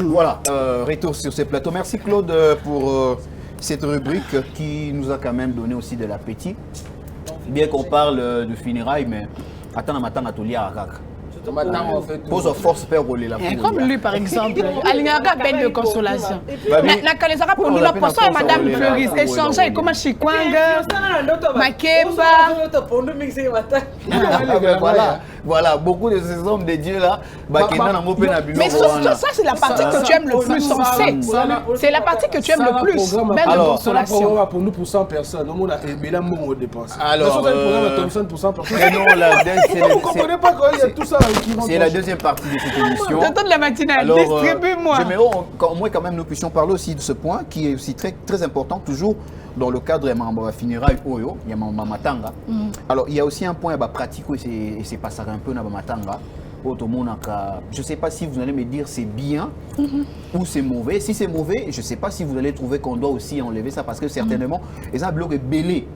Voilà, retour sur ce plateau. Merci Claude pour cette rubrique qui nous a quand même donné aussi de l'appétit. Bien qu'on parle de funérailles, mais attends, à tout lire à pose of force peut rouler la foule. Comme lui par exemple, Alingaka peine de consolation. Na Kalezaka pour nous la poisson et Madame Fleuris échanger comme Chikwanga, Makemba. Voilà, beaucoup de ces hommes de Dieu là. Mais ça c'est la partie que tu aimes le plus, sensé. C'est la partie que tu aimes le plus. Belle de consolation. Pour nous, pour 100 personnes, on a bien mon dépense. Alors, pour 100 personnes. vous comprenez pas quand il y a tout ça. C'est la deuxième partie de cette émission. J'entends de la matinale, distribue-moi. J'aimerais moi quand même nous puissions parler aussi de ce point qui est aussi très, très important, toujours dans le cadre de la funérailles Oyo, il y a Matanga. Alors il y a aussi un point pratique et c'est pas ça un peu dans Matanga. Je ne sais pas si vous allez me dire c'est bien ou c'est mauvais. Si c'est mauvais, je ne sais pas si vous allez trouver qu'on doit aussi enlever ça parce que certainement, les un bloc belé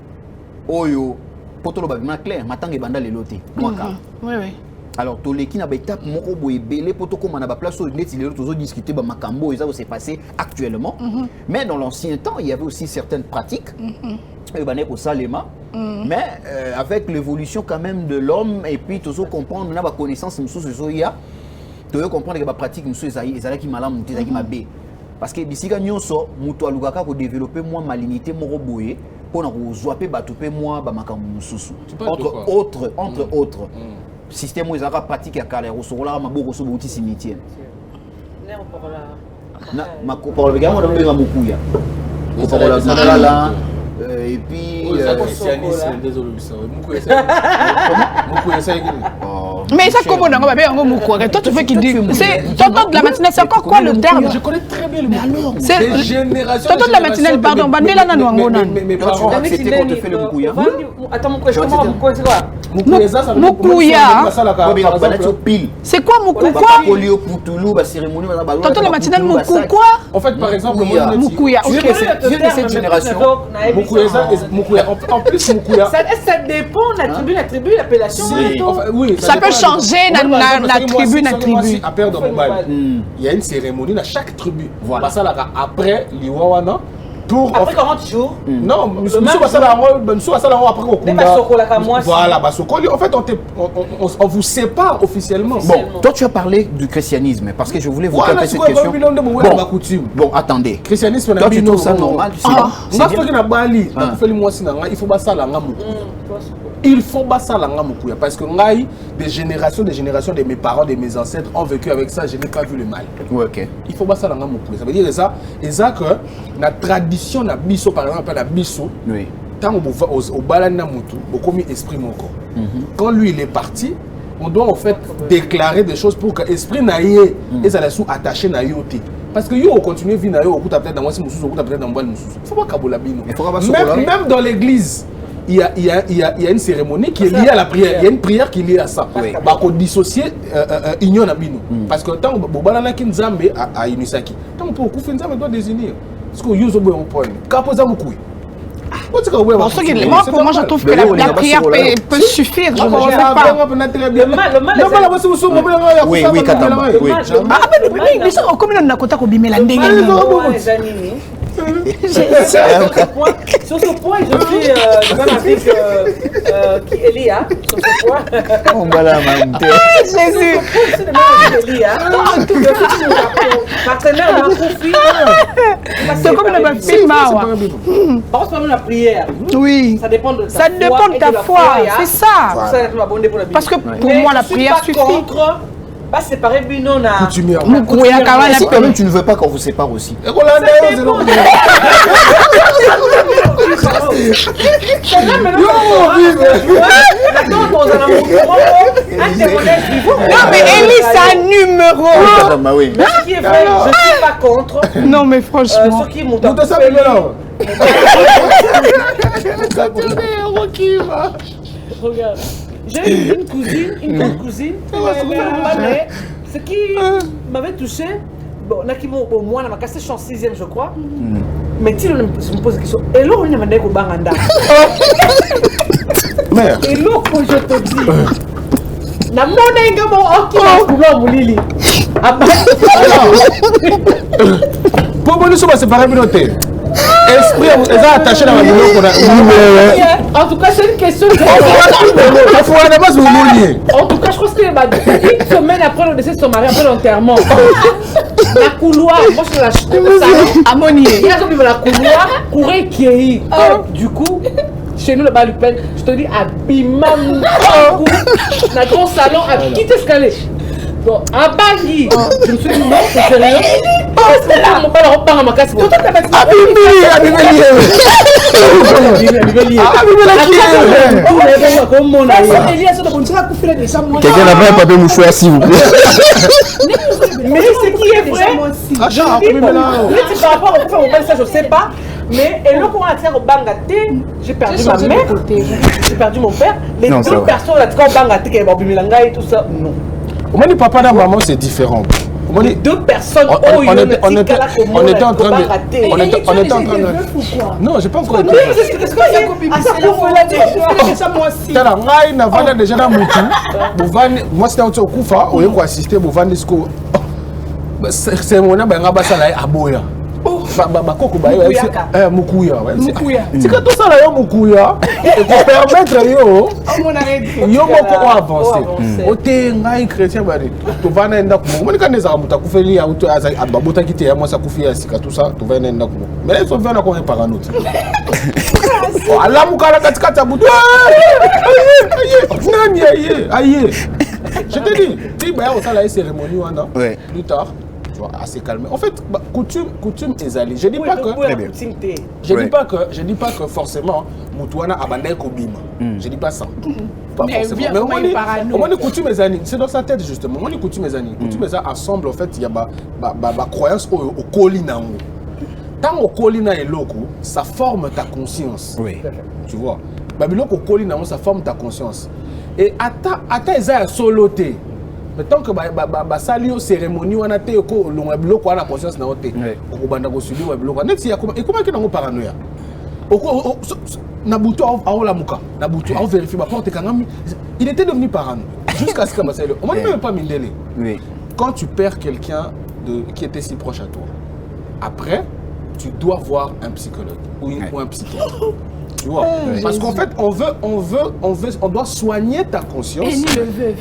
Oyo, potolo babima clair, Matanga et Banda les lotés. Oui, oui. Alors, tous les qui n'ont pas étape, moko boye belé poto comme on a pas place au net, il est toujours discuté bah makambo et ça s'est passé actuellement. Mais dans l'ancien temps, il y avait aussi certaines pratiques. Mais avec l'évolution quand même de l'homme et puis toujours comprendre, on a pas connaissance de ce il y a, tu veux comprendre que la pratique monsieur Isaïe qui malam, qui mabé. Parce que d'ici quand nous sommes, muto alugaka pour développer moins malignité, moro boye. Pour nous zoaper batouper moi bah makambo mususu. Entre autres. Système où ils ont pratique à Calais, au Sorola, ma beau reçu bouti cimetière. Ma copain, le gars, on a eu un Mukuya. Et puis. Mais ça, comment on va bien Mukuya? Toi, tu veux qu'il dise. Tonton de la matinée, c'est encore quoi le terme? Je connais très bien le Mukuya. C'est génération. Tonton de la matinée, pardon, Bandela Nanouangona. Mais pardon, c'était quand tu fais le Mukuya. Attends, Mukuya, c'est quoi? Mukuya. C'est quoi Mukuya? Tonton de la matinée, Mukuya. En fait, par exemple, Mukuya. Ok, c'est de cette génération. Mukuya. En plus, Mukuya. Ça dépend de la tribu, l'appellation. Oui, ça peut changer la tribu. Il y a une cérémonie dans chaque tribu. Voilà. Après l'Iwawana. Après 40 jours? Non, nous sommes après au voilà, en fait, on vous sépare officiellement. Bon, toi tu as parlé du christianisme, parce que je voulais vous poser cette question. Bon, attendez. Christianisme, toi tu trouves ça normal? Il faut basa langa mukuya parce que des générations de mes parents, de mes ancêtres ont vécu avec ça, je n'ai pas vu le mal. Ouais, ok. Il faut basa langa mukuya. Ça veut dire ça, que la tradition na biso par exemple la biso. Oui. Tant au balana mutu, au commis esprit moko. Quand lui il est parti, on doit en fait déclarer des choses pour que l'esprit naïe et ça la sous attaché na yoté. Parce que yo continue vivre na yo, peut-être dans moi si mususu, peut-être dans moi mususu. Faut pas kabolabino. Même dans l'église. Il y a une cérémonie qui est liée à la prière. Il y a une prière qui est liée à ça. Il faut dissocier union à Bino. Parce que tant que Bobalana Kinzambe à Inisaki, tant que pour Nzambe doit désigner. Parce que Yuzo Boy on point. Kapoza Mukui. Moi, je trouve que la prière peut suffire. Je ne sais pas. Oui, mais ça, comme on a contact au Bimela sur ce point, je suis avec Elia. Sur ce point. On va la monter. Jésus. Partenaire d'un profil. C'est comme le film. Par contre, la prière. Oui. Ça dépend de ta foi. C'est ça. Parce que pour moi, la prière suffit. Pas séparer Bino na si quand même tu ne veux pas qu'on vous sépare aussi. Non mais Elie c'est un numéro. Ce qui est vrai, je ne suis pas contre. Non mais franchement. Ce qui m'ont regarde. J'ai une cousine, une grande cousine, ce qui m'avait touché, bon, moi, on a cassé, je suis en 6e, je crois. Mais tu me poses la question, et là, on est au Banganda. Et là, je te dis, na mona inga mo okila kulo mulili. Pour moi, nous sommes séparés de notre esprit, ils ont attaché dans la vidéo. En tout cas, c'est une question de... En tout cas, je pense que une semaine après le décès de son mari, après l'enterrement, la couloir, moi je l'ai acheté au salon. Ammonier. Il y a qui la couloir, courir qui est. Du coup, chez nous, le bas du pen, je te dis, abimam, dans le grand salon, à quitter escalier. Donc, à Bali, je me suis dit, non, c'est sérieux. C'est là, mon père repart à ma casse. Tout à fait. Quelqu'un n'a pas un papier mouchoir, s'il vous plaît. Mais ce qui est vrai, par rapport au fait, ça je sais pas. Mais et le courant à au Bangaté, j'ai perdu ma mère, j'ai perdu mon père. Les Non, deux c'est vrai. personnes là, au Bangaté, qui est Bimilanga et tout ça, non. Moi, les papa et maman, c'est différent. Les deux personnes, on était en train de... Non, j'ai pas encore été. Déjà dans moi, c'était au Koufa, on est assisté pour vendre discours. C'est mon nom, à Boya. Bakoko Mukuya. C'est que tout ça là, Mukuya, et pour permettre yo moko avancer. Ote ngai chrétien bari. Tu vas nenda kumo. Moni kaneza muta kufeli ya uto aza abota kiti ya mwasa kufia sika tout ça, tu vas nenda kumo. Mais ils sont venus à connaître par un autre. Allah mukala katikata butu. Nani aye. Je te dis, tu vas au la cérémonie wana. Plus tard. Assez calmé. En fait, coutume est allée. Je dis pas que forcément Moutouana a bandé Kobima. Je dis pas ça. Pas forcément. Mais au moins les coutumes est allée. C'est dans sa tête justement. Au moins les coutumes est allée. Coutumes est ensemble en fait. Il y a ma croyance au colina. Tant au colina est loco, ça forme ta conscience. Oui. Tu vois. Babylone au colina, ça forme ta conscience. Et ata eza soloté. Mais tant que salio cérémonie on a été ko longa biloko na conscience na ote ko banda ko subi wa biloko net ya comment que na paranoïa oko na butu a la muka na butu a vérifier ba porte kangami il était devenu parano jusqu'à ce que Marcelo on ne même pas Mindele. Oui. Quand tu perds quelqu'un qui était si proche à toi, après tu dois voir un psychologue ou un psychiatre. Tu vois, parce qu'en fait, on doit soigner ta conscience. Et ni le veuf.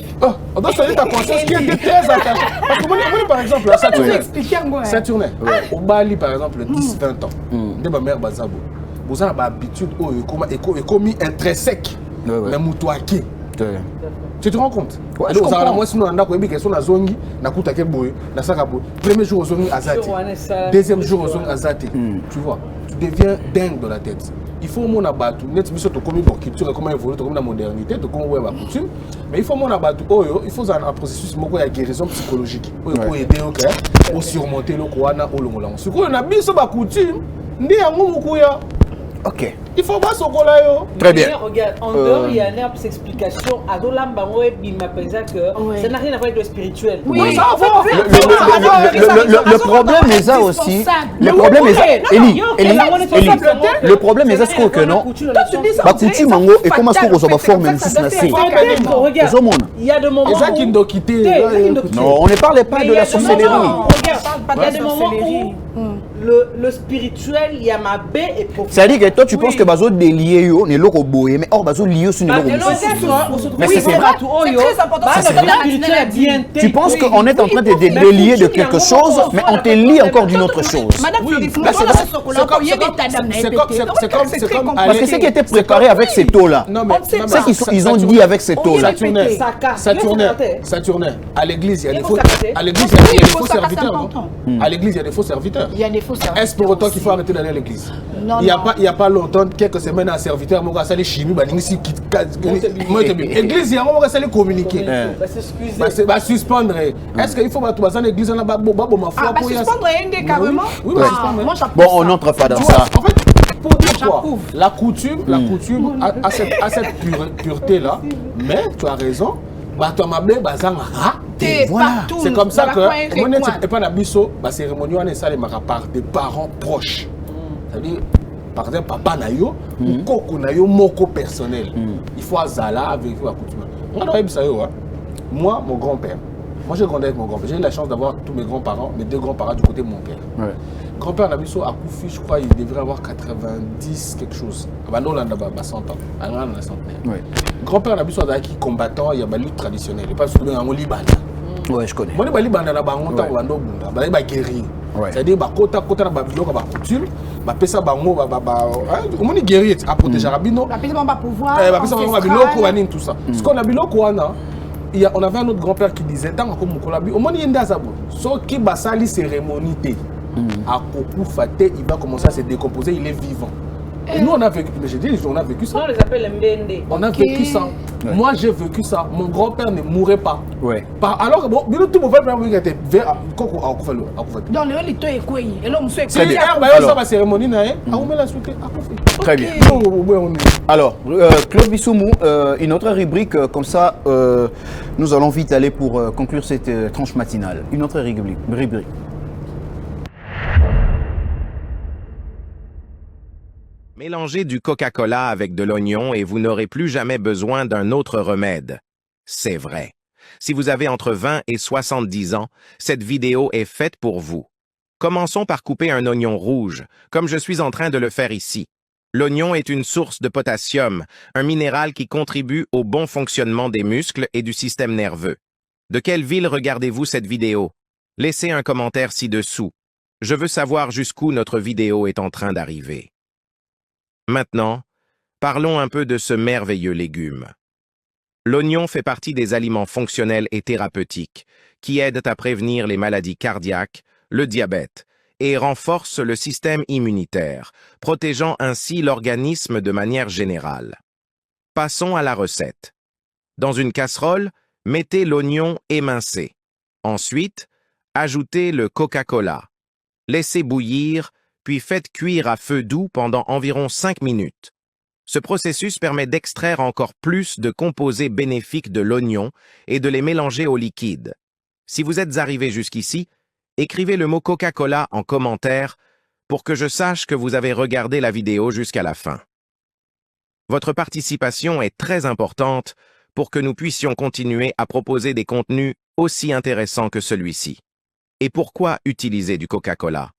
On doit soigner ta conscience qui était très attachée. Parce que moi, par exemple, à Saturne, au Bali, par exemple, 10-20 ans, de ma mère Bazabo, vous avez l'habitude, et commis intrinsèque, mais moutouaki. Tu te rends compte? Ouais, moi, sinon, on a une question à Zongi, na Koutake Boy, na Sakabo. Premier jour, Zongi Azati. Deuxième jour, Zongi Azati. Tu vois, tu deviens dingue dans la tête. Il faut mon abattu, net biso to comme pour culture comment évoluer comme la modernité, to comme ouais ba coutume, mais il faut mon abattu il faut un processus moko ya guérison psychologique. Pour aider au surmonter le kwana au longola. Ce qu'on a biso ba coutume, ndi yango mukuya. OK. Il faut pas sokola yo. Très bien. Regarde, en dehors il y a une explication à Dolamba ouais bima pensa que ça n'a rien à voir avec le spirituel. Oui, ça va. Le problème est ça aussi. Le problème est ça. Eli. Le problème est ça que non. Ba coutume mango et comment est-ce qu'on reçoit forme une sous na C. Il y a des moments non, on ne parle pas de la sorcellerie. Il y a des moments où le spirituel, il y a ma baie et profond. C'est-à-dire que toi, tu penses que bazo délié yo, ne loko boye, mais or bazo lié sur ne loko boye. Mais c'est vrai. Tu penses qu'on est en train de délier de quelque chose, mais on te lie encore d'une autre chose. C'est comme parce que ce qui était préparé avec ces taux-là, c'est qu'ils ont dit avec ces taux-là. Saturnin, à l'église, il y a des faux serviteurs. À l'église, il y a des faux serviteurs. Est-ce pour autant qu'il faut arrêter d'aller à l'église? Il n'y a pas longtemps, quelques semaines, un serviteur m'a dit chimie, l'église, il y a un salé communiquer. Va suspendre. Est-ce qu'il faut que tu l'église ma foi pour suspendre carrément? Oui, bon, on n'entre pas dans ça. En fait, pour dire quoi? La coutume a cette pureté-là, mais tu as raison. Tu as voilà. C'est comme ça que mon et pas la biso, la cérémonie on est ça les par des parents proches. C'est-à-dire par exemple papa nayo ou koko nayo moko personnel. Il faut azala avec la coutume. Moi mon grand-père Moi, j'ai grandi avec mon grand-père. J'ai eu la chance d'avoir tous mes grands-parents, mes deux grands-parents du côté de mon père. Ouais. Grand-père Nabiso a Koufi, je crois, il devrait avoir 90 quelque chose. Ah bah non, là, on a 100 ans. Ah non, on a centenaire. Ouais. Grand-père Nabiso a qui combattant, il y a une lutte traditionnelle. Il passe souvent en Liban. Ouais, je connais. Moi, je suis dans le Liban, je suis guerrier. C'est-à-dire, côté na biloko ba coutume, ba pesa bango au moins guerrier à protéger rabino. La pesa ba pouvoir. Ba pesa bango biloko ba tout ça. Ce qu'on a biloko wana, on avait un autre grand-père qui disait tant comme Mokolabi, au moins yenda zabo. So qui basali cérémonie té. À Koku Faté, il va commencer à se décomposer, il est vivant. Et nous, on a vécu, mais j'ai dit, on a vécu ça. On les appelle Mbende. On a vécu ça. Ouais. Moi, j'ai vécu ça. Mon grand-père ne mourrait pas. Ouais. Alors que bon, tout mon frère était vers dans le lit, et quoi? Et l'homme se c'est bien. Ça va cérémonie, Très bien. Alors, Claude Bissoumou, une autre rubrique comme ça, nous allons vite aller pour conclure cette tranche matinale. Une autre rubrique. Mélangez du Coca-Cola avec de l'oignon et vous n'aurez plus jamais besoin d'un autre remède. C'est vrai. Si vous avez entre 20 et 70 ans, cette vidéo est faite pour vous. Commençons par couper un oignon rouge, comme je suis en train de le faire ici. L'oignon est une source de potassium, un minéral qui contribue au bon fonctionnement des muscles et du système nerveux. De quelle ville regardez-vous cette vidéo? Laissez un commentaire ci-dessous. Je veux savoir jusqu'où notre vidéo est en train d'arriver. Maintenant, parlons un peu de ce merveilleux légume. L'oignon fait partie des aliments fonctionnels et thérapeutiques qui aident à prévenir les maladies cardiaques, le diabète et renforcent le système immunitaire, protégeant ainsi l'organisme de manière générale. Passons à la recette. Dans une casserole, mettez l'oignon émincé. Ensuite, ajoutez le Coca-Cola. Laissez bouillir, puis faites cuire à feu doux pendant environ 5 minutes. Ce processus permet d'extraire encore plus de composés bénéfiques de l'oignon et de les mélanger au liquide. Si vous êtes arrivé jusqu'ici, écrivez le mot Coca-Cola en commentaire pour que je sache que vous avez regardé la vidéo jusqu'à la fin. Votre participation est très importante pour que nous puissions continuer à proposer des contenus aussi intéressants que celui-ci. Et pourquoi utiliser du Coca-Cola?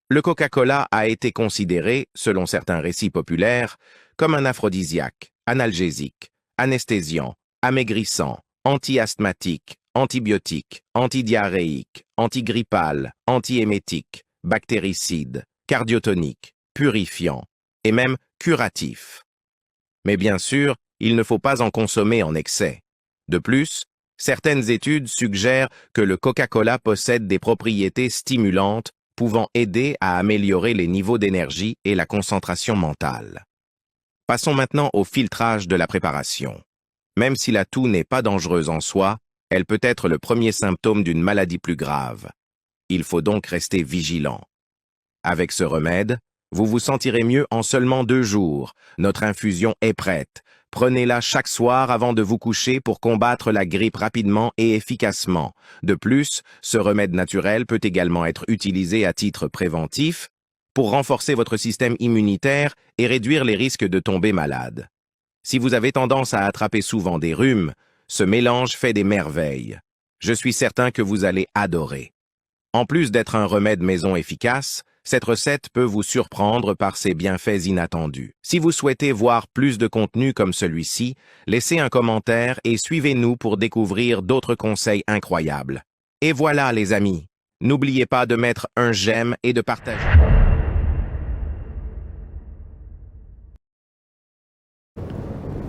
Le Coca-Cola a été considéré, selon certains récits populaires, comme un aphrodisiaque, analgésique, anesthésiant, amaigrissant, anti-asthmatique, antibiotique, antidiarrhéique, antigrippal, antiémétique, bactéricide, cardiotonique, purifiant et même curatif. Mais bien sûr, il ne faut pas en consommer en excès. De plus, certaines études suggèrent que le Coca-Cola possède des propriétés stimulantes pouvant aider à améliorer les niveaux d'énergie et la concentration mentale. Passons maintenant au filtrage de la préparation. Même si la toux n'est pas dangereuse en soi, elle peut être le premier symptôme d'une maladie plus grave. Il faut donc rester vigilant. Avec ce remède, vous vous sentirez mieux en seulement 2 jours. Notre infusion est prête. Prenez-la chaque soir avant de vous coucher pour combattre la grippe rapidement et efficacement. De plus, ce remède naturel peut également être utilisé à titre préventif pour renforcer votre système immunitaire et réduire les risques de tomber malade. Si vous avez tendance à attraper souvent des rhumes, ce mélange fait des merveilles. Je suis certain que vous allez adorer. En plus d'être un remède maison efficace, cette recette peut vous surprendre par ses bienfaits inattendus. Si vous souhaitez voir plus de contenu comme celui-ci, laissez un commentaire et suivez-nous pour découvrir d'autres conseils incroyables. Et voilà les amis, n'oubliez pas de mettre un j'aime et de partager.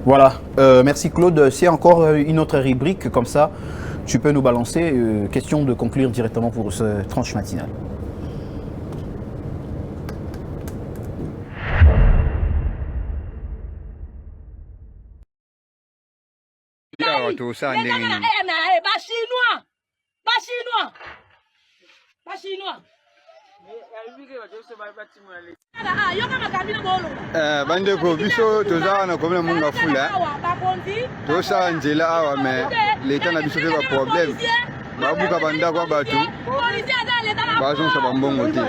Voilà, merci Claude. C'est encore une autre rubrique comme ça. Tu peux nous balancer. Question de conclure directement pour ce tranche matinale. bandeko biso toza na komona munga fula tosala nzela awa me leta na biso mpe baproblème babuka bandako ya bato bazongisa bambongo te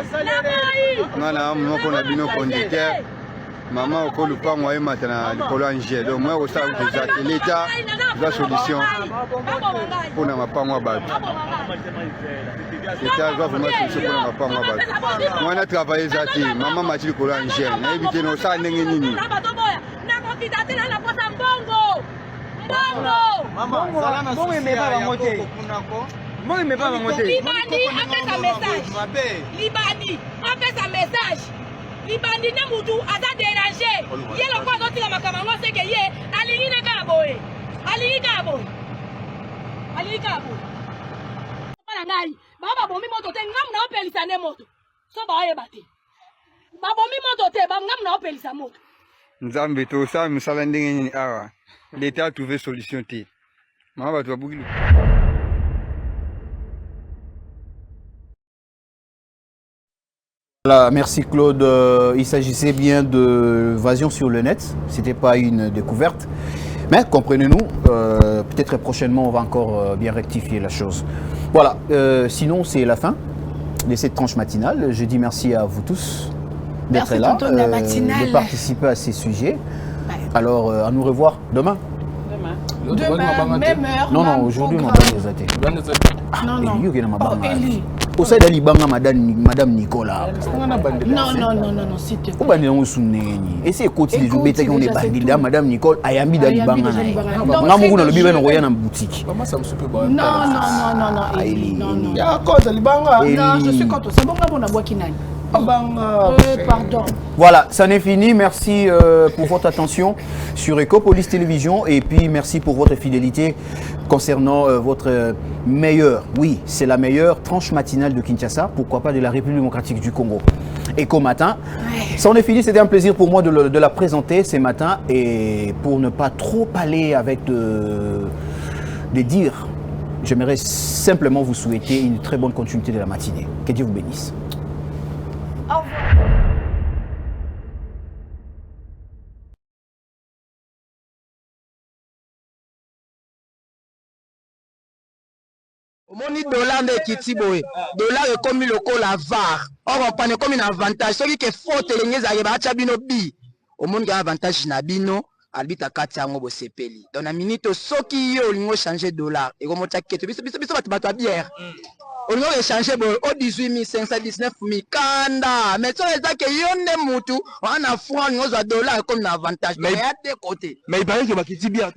nga na moko na bino conducteur maman au lupango et maintenant le colangé donc moi au stade de l'état la solution pour na mapango ba l'état doit vraiment solution pour na mapango ba moi na travailler zati maman m'a dit le colangé na éviter no ça ndenge nini na confidate na pota mbongo maman bongo emeba bango te bongo emeba bango te libandi apesa message libandi apesa message libandi na mutu aza déranger ye lo kwa zotika makambo seke ye alingi na kaboye alingi kaboye bana ngai baba bomi moto te ngam na opelisa ne moto so ba ye bate babomi moto te ba ngam na opelisa moto nzambe to ça misala ndenge nini awa l'état a trouvé solution te mama bato babuki. Voilà, merci Claude. Il s'agissait bien d'évasion sur le net. Ce n'était pas une découverte. Mais comprenez-nous, peut-être prochainement on va encore bien rectifier la chose. Voilà, sinon c'est la fin de cette tranche matinale. Je dis merci à vous tous d'être là, de participer à ces sujets. Alors à nous revoir demain. Demain, même heure. Non, aujourd'hui on va les athées. Non. Eli. Au sein de l'Ibanga, Madame Nicolas. Non, s'il te plaît. Où est-ce que vous êtes? Et c'est côté des jours, on est bandit là, Madame Nicole, Ayambi d'Alibanga. Non, le bibé on en boutique. Maman, ça me super bon. Non. Il y a encore Alibanga. Non, je suis contre. C'est bon, on a bois qui n'aille. Pardon. Voilà, ça n'est fini. Merci pour votre attention sur Ecopolis Télévision et puis merci pour votre fidélité concernant votre meilleure, oui, c'est la meilleure tranche matinale de Kinshasa, pourquoi pas de la République démocratique du Congo. Eco Matin. Ça en est fini, c'était un plaisir pour moi de la présenter ce matin et pour ne pas trop aller avec des dires, j'aimerais simplement vous souhaiter une très bonne continuité de la matinée. Que Dieu vous bénisse. Au revoir. Moni dollar de kitiboé dollar est comme le col à var or on pas comme un avantage celui qui est fort les za ba chabino bi au monde a avantage na bino albita kati yango bo sepeli dans la minute soki yo lingo changer dollar et comme ta kete biso bato bière on a échangé au 18 500 19 000 kanda mais ça c'est que yonde mutu on a franc lingo dollar comme un avantage mais à deux côtés mais il paraît que bakiti bien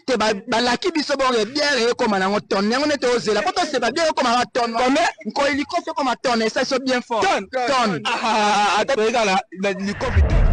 te balaki biso bonge bière ekoma nango tonne yango nete ozela po toseba bière ekoma na tonne ko helicoptère ekoma tonne ça c'est bien fort tonne attends regarde la l'hélicoptère